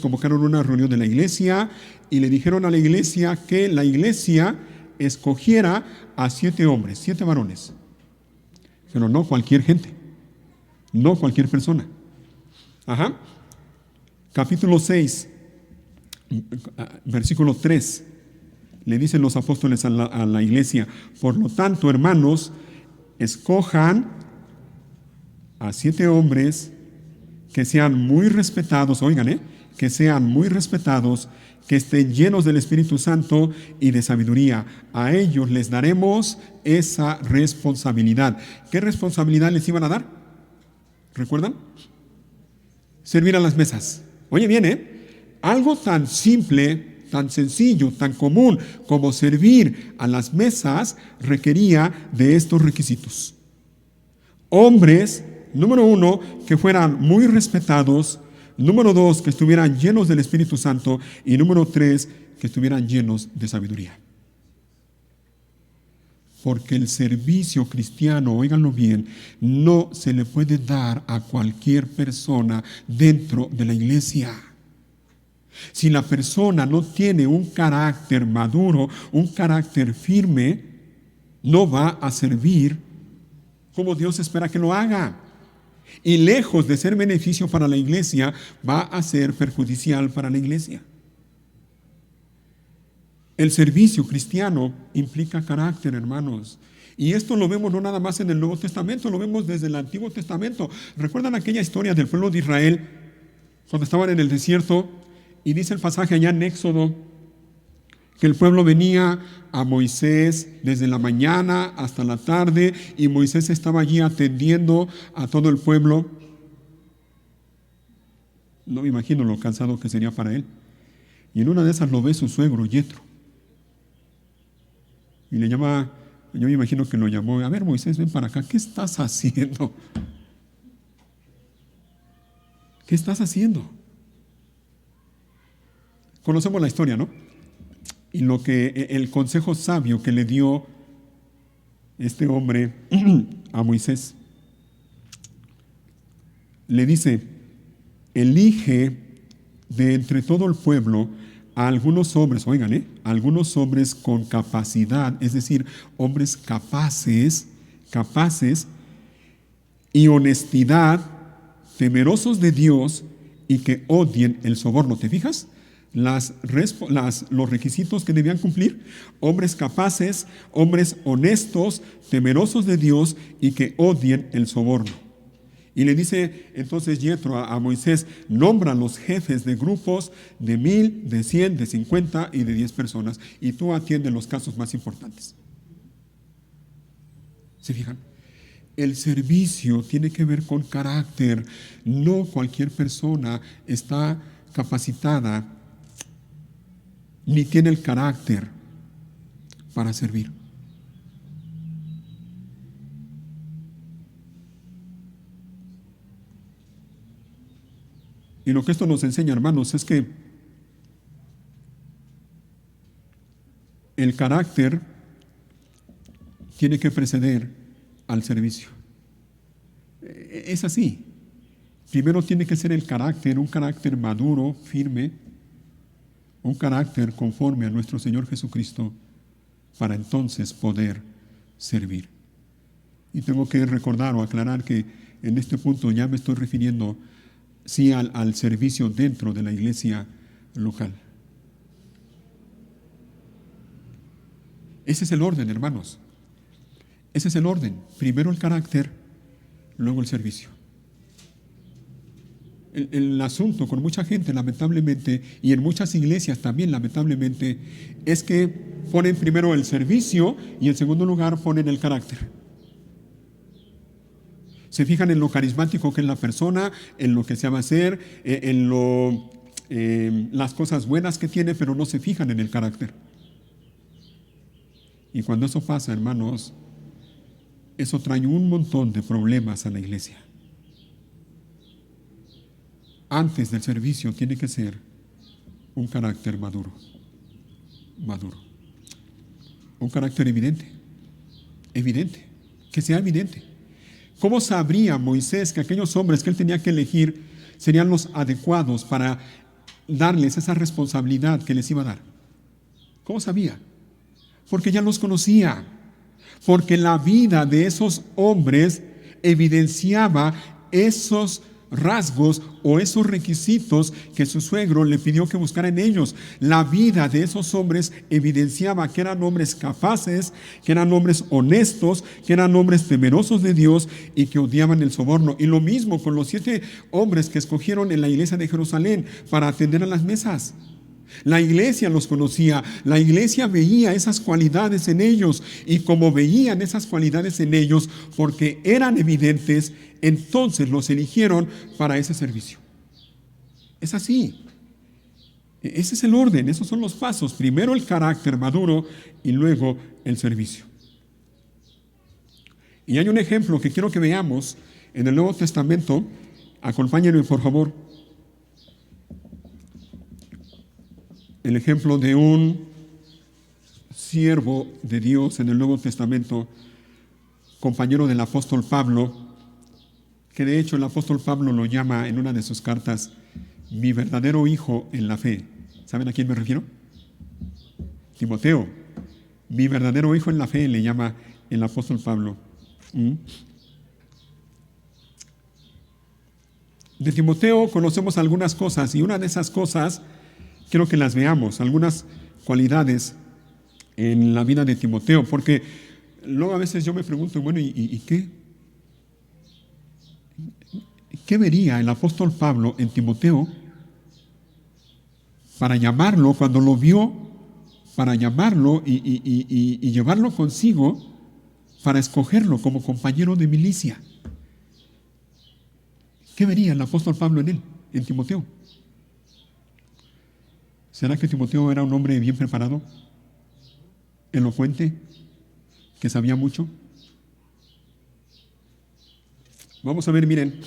convocaron una reunión de la iglesia y le dijeron a la iglesia que la iglesia escogiera a 7 hombres, 7 varones, pero no cualquier gente, no cualquier persona. Capítulo 6, versículo 3, le dicen los apóstoles a la iglesia, por lo tanto, hermanos, escojan a 7 hombres que sean muy respetados, oigan, que sean muy respetados, que estén llenos del Espíritu Santo y de sabiduría. A ellos les daremos esa responsabilidad. ¿Qué responsabilidad les iban a dar? ¿Recuerdan? Servir a las mesas. Oye bien, algo tan simple, tan sencillo, tan común como servir a las mesas requería de estos requisitos. Hombres, número 1, que fueran muy respetados. Número 2, que estuvieran llenos del Espíritu Santo. Y número 3, que estuvieran llenos de sabiduría. Porque el servicio cristiano, óiganlo bien, no se le puede dar a cualquier persona dentro de la iglesia. Si la persona no tiene un carácter maduro, un carácter firme, no va a servir como Dios espera que lo haga. Y lejos de ser beneficio para la iglesia, va a ser perjudicial para la iglesia. El servicio cristiano implica carácter, hermanos. Y esto lo vemos no nada más en el Nuevo Testamento, lo vemos desde el Antiguo Testamento. ¿Recuerdan aquella historia del pueblo de Israel cuando estaban en el desierto? Y dice el pasaje allá en Éxodo que el pueblo venía a Moisés desde la mañana hasta la tarde y Moisés estaba allí atendiendo a todo el pueblo. No me imagino lo cansado que sería para él. Y en una de esas lo ve su suegro, Yetro. Y le llama, yo me imagino que lo llamó, a ver Moisés, ven para acá, ¿qué estás haciendo? ¿Qué estás haciendo? Conocemos la historia, ¿no? Y el consejo sabio que le dio este hombre a Moisés. Le dice, elige de entre todo el pueblo a algunos hombres, oigan, algunos hombres con capacidad, es decir, hombres capaces y honestidad, temerosos de Dios y que odien el soborno. ¿Te fijas? los requisitos que debían cumplir: hombres capaces, hombres honestos, temerosos de Dios y que odien el soborno. Y le dice entonces Yetro a Moisés: nombra los jefes de grupos de 1000, de 100, de 50 y de 10 personas, y tú atiende los casos más importantes. ¿Se fijan? El servicio tiene que ver con carácter. No cualquier persona está capacitada ni tiene el carácter para servir. Y lo que esto nos enseña, hermanos, es que el carácter tiene que preceder al servicio. Es así. Primero tiene que ser el carácter, un carácter maduro, firme, un carácter conforme a nuestro Señor Jesucristo, para entonces poder servir. Y tengo que recordar o aclarar que en este punto ya me estoy refiriendo sí al servicio dentro de la iglesia local. Ese es el orden, hermanos. Ese es el orden. Primero el carácter, luego el servicio. El asunto con mucha gente, lamentablemente, y en muchas iglesias también, lamentablemente, es que ponen primero el servicio y en segundo lugar ponen el carácter. Se fijan en lo carismático que es la persona, en lo que se va a hacer, las cosas buenas que tiene, pero no se fijan en el carácter. Y cuando eso pasa, hermanos, eso trae un montón de problemas a la iglesia. Antes del servicio tiene que ser un carácter maduro. Un carácter evidente, que sea evidente. ¿Cómo sabría Moisés que aquellos hombres que él tenía que elegir serían los adecuados para darles esa responsabilidad que les iba a dar? ¿Cómo sabía? Porque ya los conocía. Porque la vida de esos hombres evidenciaba esos rasgos o esos requisitos que su suegro le pidió que buscara en ellos. La vida de esos hombres evidenciaba que eran hombres capaces, que eran hombres honestos, que eran hombres temerosos de Dios y que odiaban el soborno. Y lo mismo con los 7 hombres que escogieron en la iglesia de Jerusalén para atender a las mesas. La iglesia los conocía, la iglesia veía esas cualidades en ellos, y como veían esas cualidades en ellos, porque eran evidentes, entonces los eligieron para ese servicio. Es así. Ese es el orden, esos son los pasos. Primero el carácter maduro y luego el servicio. Y hay un ejemplo que quiero que veamos en el Nuevo Testamento. Acompáñenme, por favor. El ejemplo de un siervo de Dios en el Nuevo Testamento, compañero del apóstol Pablo, que de hecho el apóstol Pablo lo llama en una de sus cartas mi verdadero hijo en la fe. ¿Saben a quién me refiero? Timoteo. Mi verdadero hijo en la fe le llama el apóstol Pablo. De Timoteo conocemos algunas cosas, y una de esas cosas quiero que las veamos, algunas cualidades en la vida de Timoteo, porque luego a veces yo me pregunto, bueno, ¿y qué? ¿Qué vería el apóstol Pablo en Timoteo para llamarlo, cuando lo vio, para llamarlo y llevarlo consigo para escogerlo como compañero de milicia? ¿Qué vería el apóstol Pablo en él, en Timoteo? ¿Será que Timoteo era un hombre bien preparado, elocuente, que sabía mucho? Vamos a ver, miren,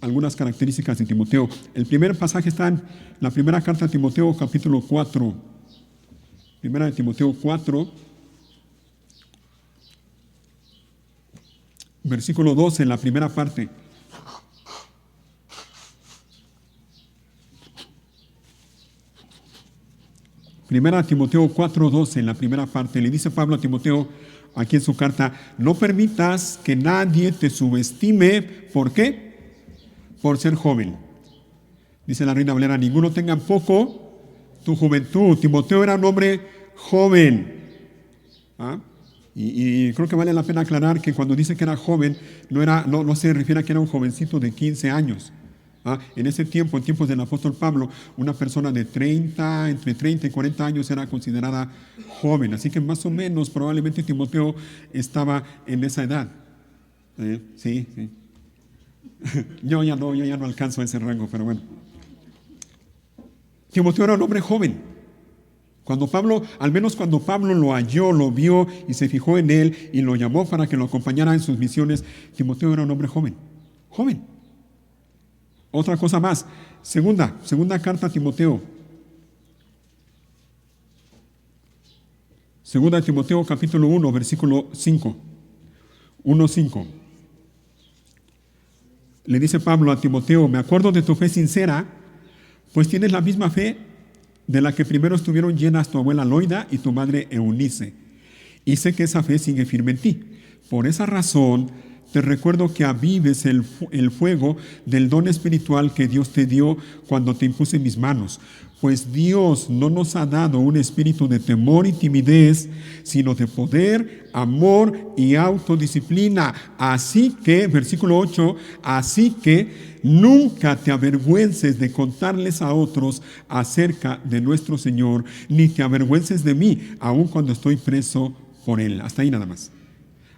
algunas características de Timoteo. El primer pasaje está en la primera carta de Timoteo, capítulo 4. Primera de Timoteo 4, versículo 12, en la primera parte. Primera Timoteo 4:12, en la primera parte, le dice Pablo a Timoteo, aquí en su carta: no permitas que nadie te subestime. ¿Por qué? Por ser joven. Dice la Reina Valera: ninguno tenga poco tu juventud. Timoteo era un hombre joven. ¿Ah? Y creo que vale la pena aclarar que cuando dice que era joven, no se refiere a que era un jovencito de 15 años. ¿Ah? En ese tiempo, en tiempos del apóstol Pablo, una persona de entre 30 y 40 años era considerada joven. Así que más o menos, probablemente Timoteo estaba en esa edad. Sí. Yo ya no alcanzo ese rango, pero bueno. Timoteo era un hombre joven. Al menos cuando Pablo lo halló, lo vio y se fijó en él y lo llamó para que lo acompañara en sus misiones, Timoteo era un hombre joven. Joven. Otra cosa más. Segunda carta a Timoteo. Segunda de Timoteo, capítulo 1, versículo 5. 1:5. Le dice Pablo a Timoteo: me acuerdo de tu fe sincera, pues tienes la misma fe de la que primero estuvieron llenas tu abuela Loida y tu madre Eunice. Y sé que esa fe sigue firme en ti. Por esa razón, te recuerdo que avives el fuego del don espiritual que Dios te dio cuando te impuse mis manos. Pues Dios no nos ha dado un espíritu de temor y timidez, sino de poder, amor y autodisciplina. Así que, versículo 8, así que nunca te avergüences de contarles a otros acerca de nuestro Señor, ni te avergüences de mí, aun cuando estoy preso por Él. Hasta ahí nada más.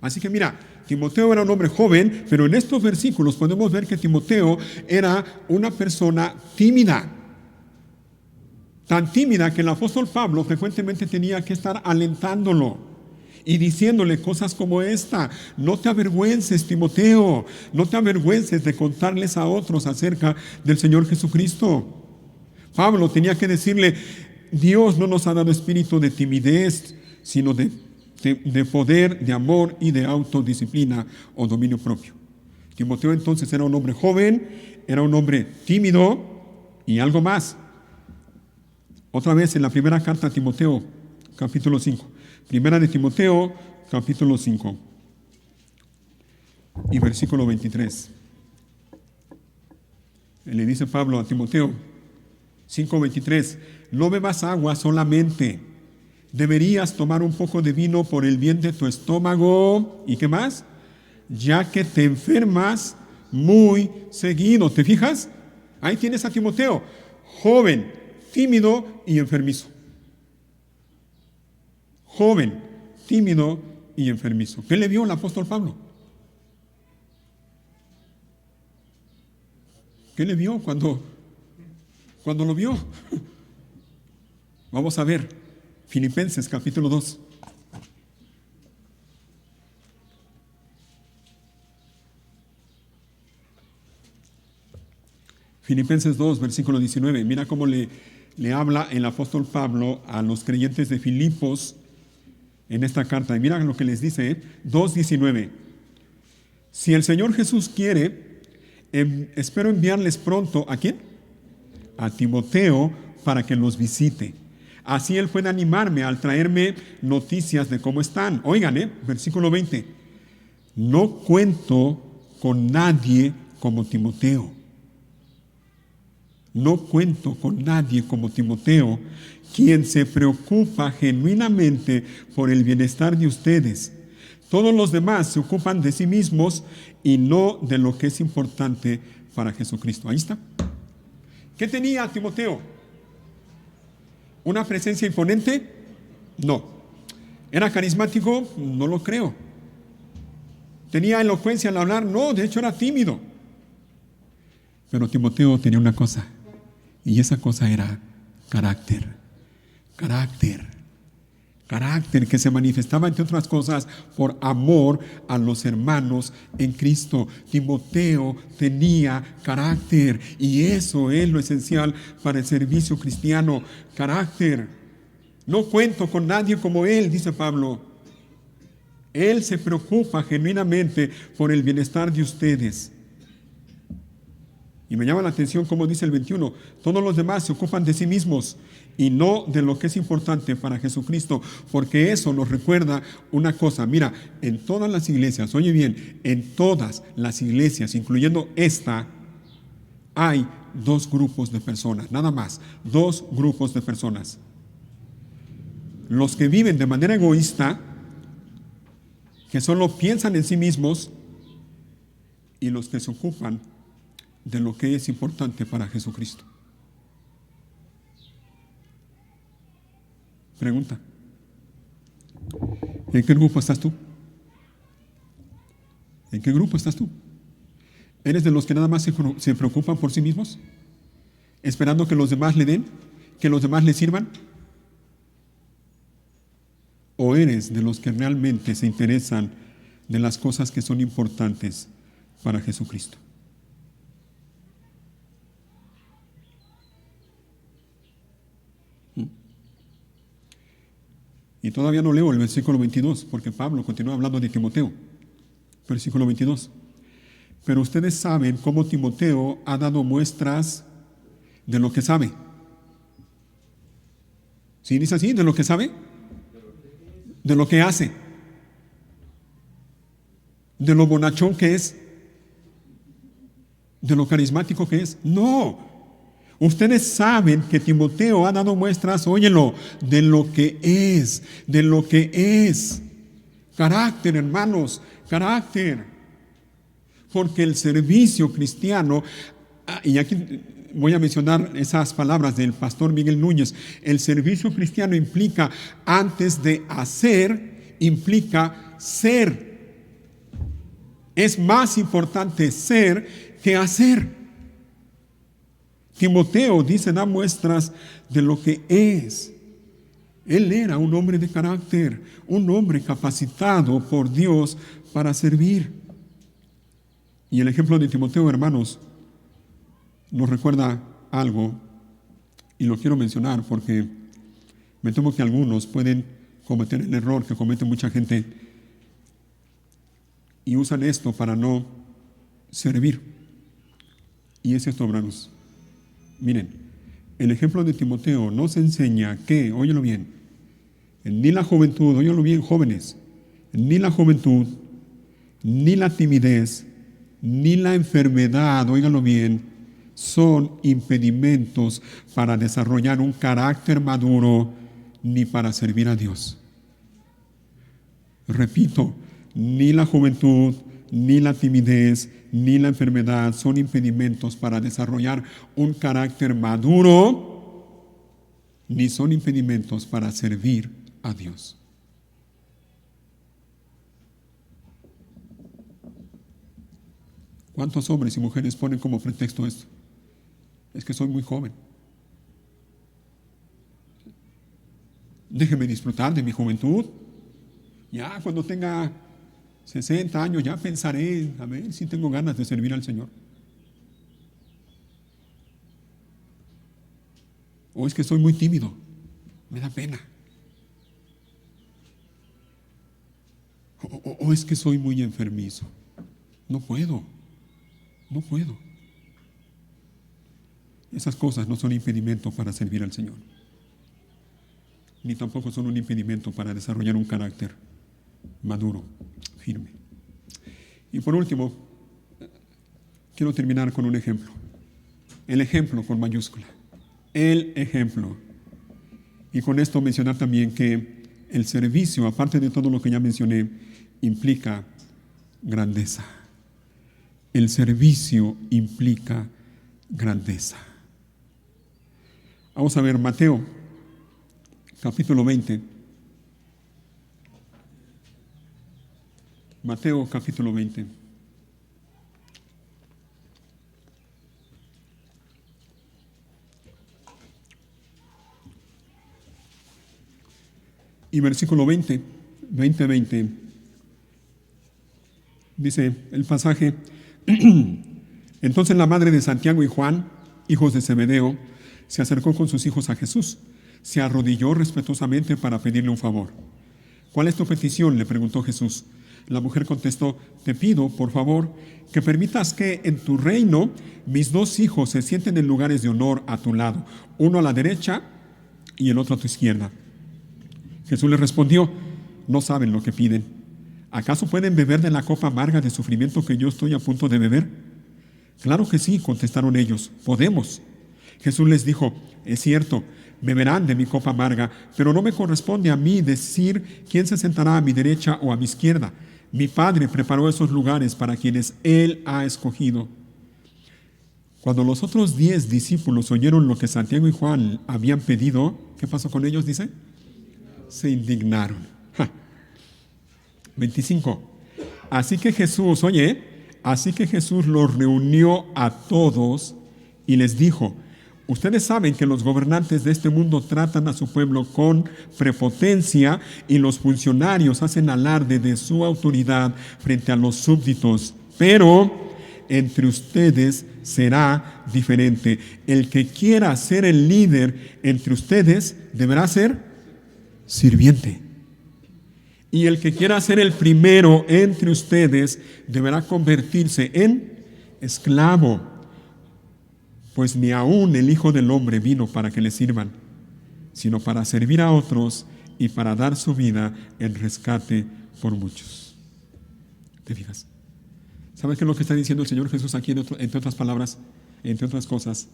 Así que mira, Timoteo era un hombre joven, pero en estos versículos podemos ver que Timoteo era una persona tímida. Tan tímida que el apóstol Pablo frecuentemente tenía que estar alentándolo y diciéndole cosas como esta: no te avergüences, Timoteo, no te avergüences de contarles a otros acerca del Señor Jesucristo. Pablo tenía que decirle: Dios no nos ha dado espíritu de timidez, sino de poder, de amor y de autodisciplina o dominio propio. Timoteo entonces era un hombre joven, era un hombre tímido y algo más. Otra vez en la primera carta a Timoteo, capítulo 5. Primera de Timoteo, capítulo 5 y versículo 23. Le dice Pablo a Timoteo, 5:23, no bebas agua solamente, deberías tomar un poco de vino por el bien de tu estómago. ¿Y qué más? Ya que te enfermas muy seguido. ¿Te fijas? Ahí tienes a Timoteo, joven, tímido y enfermizo. Joven, tímido y enfermizo. ¿Qué le vio el apóstol Pablo? ¿Qué le vio cuando lo vio? Vamos a ver Filipenses capítulo 2. Filipenses 2, versículo 19. Mira cómo le habla el apóstol Pablo a los creyentes de Filipos en esta carta. Y mira lo que les dice, 2:19. Si el Señor Jesús quiere, espero enviarles pronto, ¿a quién? A Timoteo, para que los visite. Así él puede animarme al traerme noticias de cómo están. Oigan, versículo 20. No cuento con nadie como Timoteo. No cuento con nadie como Timoteo, quien se preocupa genuinamente por el bienestar de ustedes. Todos los demás se ocupan de sí mismos y no de lo que es importante para Jesucristo. Ahí está. ¿Qué tenía Timoteo? ¿Una presencia imponente? No. ¿Era carismático? No lo creo. ¿Tenía elocuencia al hablar? No, de hecho era tímido. Pero Timoteo tenía una cosa, y esa cosa era carácter. Carácter que se manifestaba, entre otras cosas, por amor a los hermanos en Cristo. Timoteo tenía carácter, y eso es lo esencial para el servicio cristiano. Carácter. No cuento con nadie como él, dice Pablo. Él se preocupa genuinamente por el bienestar de ustedes. Y me llama la atención como dice el 21, todos los demás se ocupan de sí mismos y no de lo que es importante para Jesucristo, porque eso nos recuerda una cosa. Mira, en todas las iglesias, oye bien, en todas las iglesias, incluyendo esta, hay dos grupos de personas, nada más, dos grupos de personas. Los que viven de manera egoísta, que solo piensan en sí mismos, y los que se ocupan de lo que es importante para Jesucristo. Pregunta: ¿en qué grupo estás tú? ¿En qué grupo estás tú? ¿Eres de los que nada más se preocupan por sí mismos, esperando que los demás le den, que los demás le sirvan? ¿O eres de los que realmente se interesan de las cosas que son importantes para Jesucristo? Y todavía no leo el versículo 22, porque Pablo continúa hablando de Timoteo. Versículo 22. Pero ustedes saben cómo Timoteo ha dado muestras de lo que sabe. ¿Sí dice así? ¿De lo que sabe? De lo que hace. De lo bonachón que es. De lo carismático que es. No. Ustedes saben que Timoteo ha dado muestras, óyelo, de lo que es. De lo que es. Carácter, hermanos. Carácter. Porque el servicio cristiano, y aquí voy a mencionar esas palabras del pastor Miguel Núñez, el servicio cristiano implica, antes de hacer, implica ser. Es más importante ser que hacer. Timoteo dice, da muestras de lo que es. Él era un hombre de carácter, un hombre capacitado por Dios para servir. Y el ejemplo de Timoteo, hermanos, nos recuerda algo, y lo quiero mencionar porque me temo que algunos pueden cometer el error que comete mucha gente y usan esto para no servir. Y es esto, hermanos. Miren, el ejemplo de Timoteo nos enseña que, óyelo bien, ni la juventud, óyelo bien, jóvenes, ni la juventud, ni la timidez, ni la enfermedad, óiganlo bien, son impedimentos para desarrollar un carácter maduro ni para servir a Dios. Repito, ni la juventud, ni la timidez, ni la enfermedad son impedimentos para desarrollar un carácter maduro, ni son impedimentos para servir a Dios. ¿Cuántos hombres y mujeres ponen como pretexto esto? Es que soy muy joven. Déjeme disfrutar de mi juventud. Ya cuando tenga 60 años ya pensaré, a ver si tengo ganas de servir al Señor. O es que soy muy tímido, me da pena. O es que soy muy enfermizo, no puedo. Esas cosas no son impedimento para servir al Señor, ni tampoco son un impedimento para desarrollar un carácter maduro, firme. Y por último, quiero terminar con un ejemplo. El ejemplo con mayúscula. El ejemplo. Y con esto mencionar también que el servicio, aparte de todo lo que ya mencioné, implica grandeza. El servicio implica grandeza. Vamos a ver Mateo, capítulo 20. Mateo, capítulo 20. Y versículo 20, dice el pasaje: Entonces la madre de Santiago y Juan, hijos de Zebedeo, se acercó con sus hijos a Jesús. Se arrodilló respetuosamente para pedirle un favor. ¿Cuál es tu petición?, le preguntó Jesús. La mujer contestó: te pido, por favor, que permitas que en tu reino mis dos hijos se sienten en lugares de honor a tu lado, uno a la derecha y el otro a tu izquierda. Jesús le respondió: no saben lo que piden. ¿Acaso pueden beber de la copa amarga de sufrimiento que yo estoy a punto de beber? Claro que sí, contestaron ellos, podemos. Jesús les dijo, es cierto, beberán de mi copa amarga, pero no me corresponde a mí decir quién se sentará a mi derecha o a mi izquierda. Mi Padre preparó esos lugares para quienes Él ha escogido. Cuando los otros 10 discípulos oyeron lo que Santiago y Juan habían pedido, ¿qué pasó con ellos? Dice, se indignaron. 25. Así que Jesús los reunió a todos y les dijo, ustedes saben que los gobernantes de este mundo tratan a su pueblo con prepotencia y los funcionarios hacen alarde de su autoridad frente a los súbditos, pero entre ustedes será diferente. El que quiera ser el líder entre ustedes deberá ser sirviente. Y el que quiera ser el primero entre ustedes deberá convertirse en esclavo. Pues ni aún el Hijo del Hombre vino para que le sirvan, sino para servir a otros y para dar su vida en rescate por muchos. ¿Te fijas? ¿Sabes qué es lo que está diciendo el Señor Jesús aquí, entre otras palabras, entre otras cosas?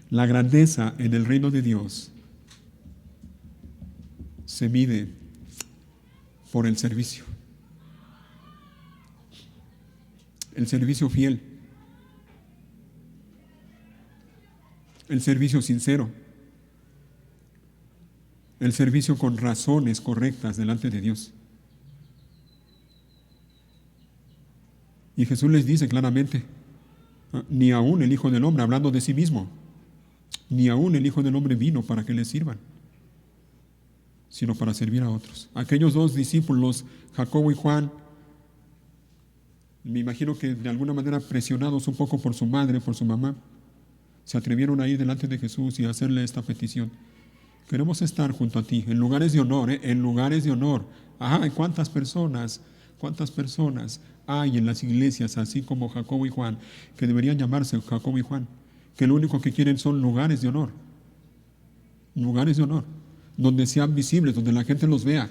La grandeza en el reino de Dios se mide por el servicio. El servicio fiel. El servicio sincero. El servicio con razones correctas delante de Dios. Y Jesús les dice claramente, ni aún el Hijo del Hombre, hablando de sí mismo, ni aún el Hijo del Hombre vino para que le sirvan, sino para servir a otros. Aquellos 2 discípulos, Jacobo y Juan, me imagino que de alguna manera presionados un poco por su madre, por su mamá, se atrevieron a ir delante de Jesús y a hacerle esta petición. Queremos estar junto a ti, en lugares de honor, en lugares de honor. Ajá, ¿cuántas personas hay en las iglesias, así como Jacobo y Juan, que deberían llamarse Jacobo y Juan, que lo único que quieren son lugares de honor, donde sean visibles, donde la gente los vea?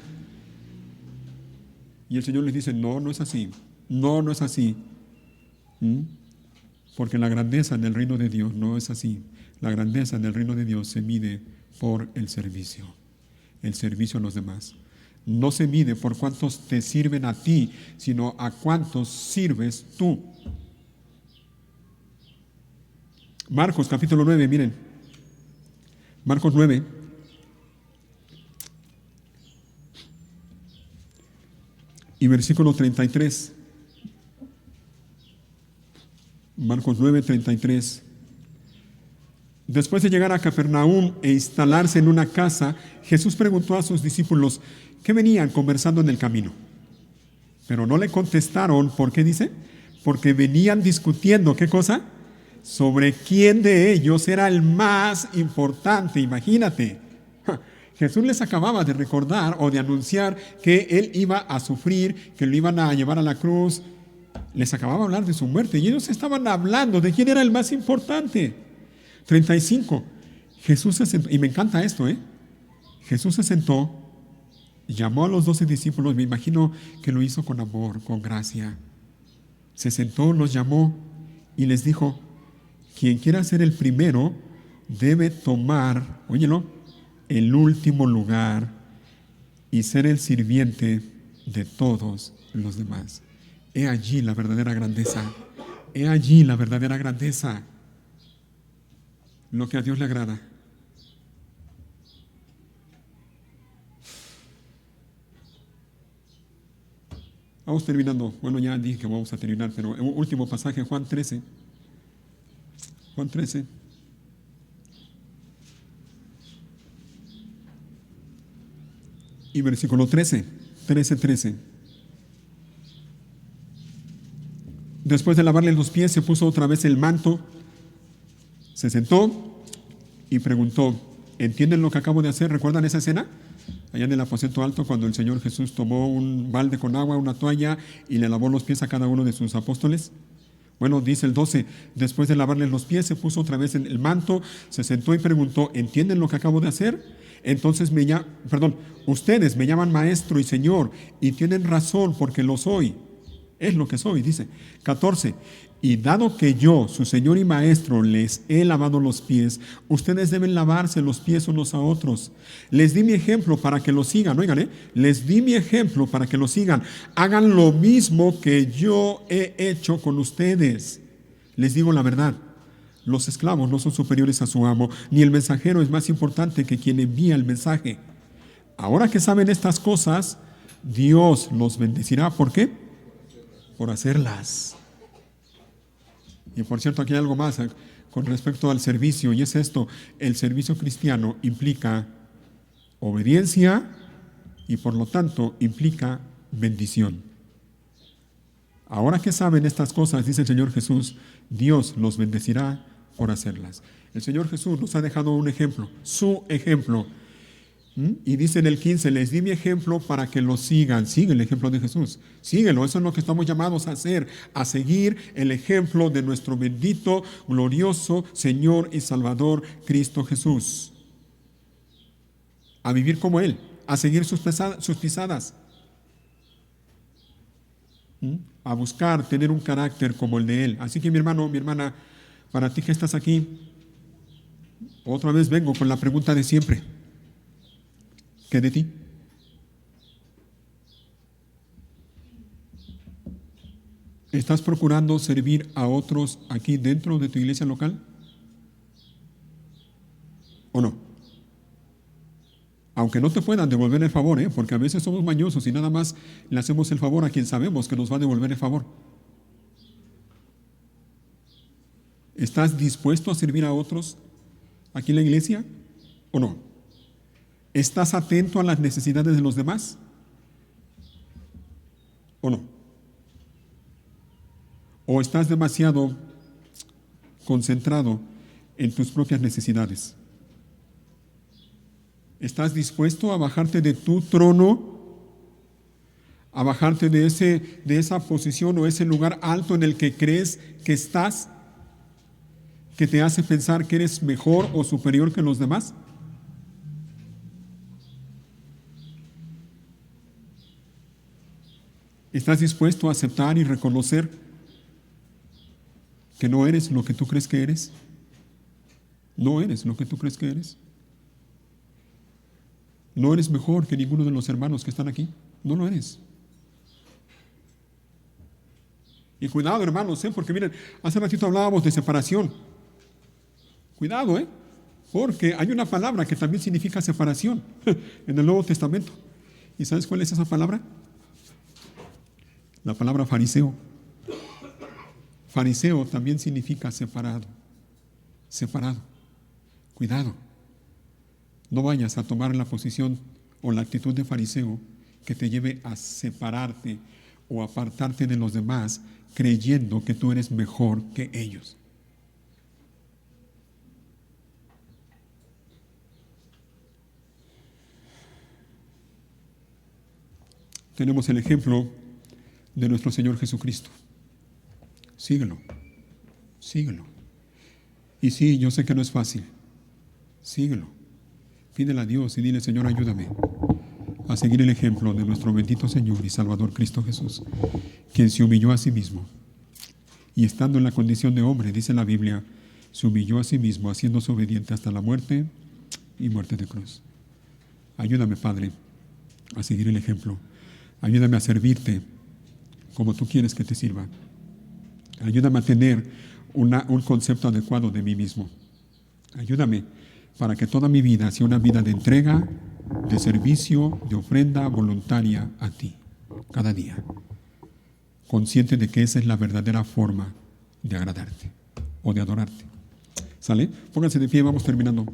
Y el Señor les dice, no es así, no es así. Porque la grandeza en el reino de Dios no es así. La grandeza en el reino de Dios se mide por el servicio a los demás. No se mide por cuántos te sirven a ti, sino a cuántos sirves tú. Marcos capítulo 9, miren. Marcos 9. Y versículo 33. Marcos 9, 33. Después de llegar a Capernaum e instalarse en una casa, Jesús preguntó a sus discípulos qué venían conversando en el camino. Pero no le contestaron, ¿por qué dice? Porque venían discutiendo, ¿qué cosa? Sobre quién de ellos era el más importante, imagínate. Jesús les acababa de recordar o de anunciar que Él iba a sufrir, que lo iban a llevar a la cruz. Les acababa de hablar de su muerte y ellos estaban hablando de quién era el más importante. 35. Jesús se sentó, y me encanta esto, Jesús se sentó, llamó a los 12 discípulos, me imagino que lo hizo con amor, con gracia. Se sentó, los llamó y les dijo, quien quiera ser el primero debe tomar, óyelo, el último lugar y ser el sirviente de todos los demás. He allí la verdadera grandeza. He allí la verdadera grandeza. Lo que a Dios le agrada. Vamos terminando. Bueno, ya dije que vamos a terminar, pero último pasaje, Juan 13. Juan 13. Y versículo 13. 13. Después de lavarle los pies, se puso otra vez el manto, se sentó y preguntó, ¿entienden lo que acabo de hacer? ¿Recuerdan esa escena? Allá en el aposento alto, cuando el Señor Jesús tomó un balde con agua, una toalla, y le lavó los pies a cada uno de sus apóstoles. Bueno, dice el 12, después de lavarle los pies, se puso otra vez en el manto, se sentó y preguntó, ¿entienden lo que acabo de hacer? Entonces ustedes me llaman maestro y señor, y tienen razón porque lo soy. Es lo que soy, dice. 14. Y dado que yo, su Señor y Maestro, les he lavado los pies, ustedes deben lavarse los pies unos a otros. Les di mi ejemplo para que lo sigan. Oigan, les di mi ejemplo para que lo sigan. Hagan lo mismo que yo he hecho con ustedes. Les digo la verdad. Los esclavos no son superiores a su amo, ni el mensajero es más importante que quien envía el mensaje. Ahora que saben estas cosas, Dios los bendecirá. ¿Por qué? Por hacerlas. Y por cierto, aquí hay algo más con respecto al servicio, y es esto: el servicio cristiano implica obediencia y por lo tanto implica bendición. Ahora que saben estas cosas, dice el Señor Jesús, Dios los bendecirá por hacerlas. El Señor Jesús nos ha dejado un ejemplo, su ejemplo. Y dice en el 15, les di mi ejemplo para que lo sigan. Sigue el ejemplo de Jesús. Síguelo, eso es lo que estamos llamados a hacer, a seguir el ejemplo de nuestro bendito, glorioso Señor y Salvador Cristo Jesús. A vivir como Él, a seguir sus pisadas. A buscar tener un carácter como el de Él. Así que mi hermano, mi hermana, para ti que estás aquí, otra vez vengo con la pregunta de siempre. ¿Qué de ti? ¿Estás procurando servir a otros aquí dentro de tu iglesia local? ¿O no? Aunque no te puedan devolver el favor, porque a veces somos mañosos y nada más le hacemos el favor a quien sabemos que nos va a devolver el favor. ¿Estás dispuesto a servir a otros aquí en la iglesia o no? ¿Estás atento a las necesidades de los demás o no? ¿O estás demasiado concentrado en tus propias necesidades? ¿Estás dispuesto a bajarte de tu trono, a bajarte de esa posición o ese lugar alto en el que crees que estás, que te hace pensar que eres mejor o superior que los demás? ¿Estás dispuesto a aceptar y reconocer que no eres lo que tú crees que eres? ¿No eres lo que tú crees que eres? ¿No eres mejor que ninguno de los hermanos que están aquí? No lo eres. Y cuidado, hermanos, porque miren, hace ratito hablábamos de separación. Cuidado, porque hay una palabra que también significa separación en el Nuevo Testamento. ¿Y sabes cuál es esa palabra? La palabra fariseo. Fariseo también significa separado. Separado. Cuidado. No vayas a tomar la posición o la actitud de fariseo que te lleve a separarte o apartarte de los demás creyendo que tú eres mejor que ellos. Tenemos el ejemplo de nuestro Señor Jesucristo. Síguelo, síguelo. Y sí, yo sé que no es fácil. Síguelo. Pídele a Dios y dile: Señor, ayúdame a seguir el ejemplo de nuestro bendito Señor y Salvador Cristo Jesús, quien se humilló a sí mismo. Y estando en la condición de hombre, dice la Biblia, se humilló a sí mismo, haciéndose obediente hasta la muerte y muerte de cruz. Ayúdame, Padre, a seguir el ejemplo. Ayúdame a servirte como tú quieres que te sirva. Ayúdame a tener un concepto adecuado de mí mismo. Ayúdame para que toda mi vida sea una vida de entrega, de servicio, de ofrenda voluntaria a ti, cada día. Consciente de que esa es la verdadera forma de agradarte o de adorarte. ¿Sale? Pónganse de pie, vamos terminando.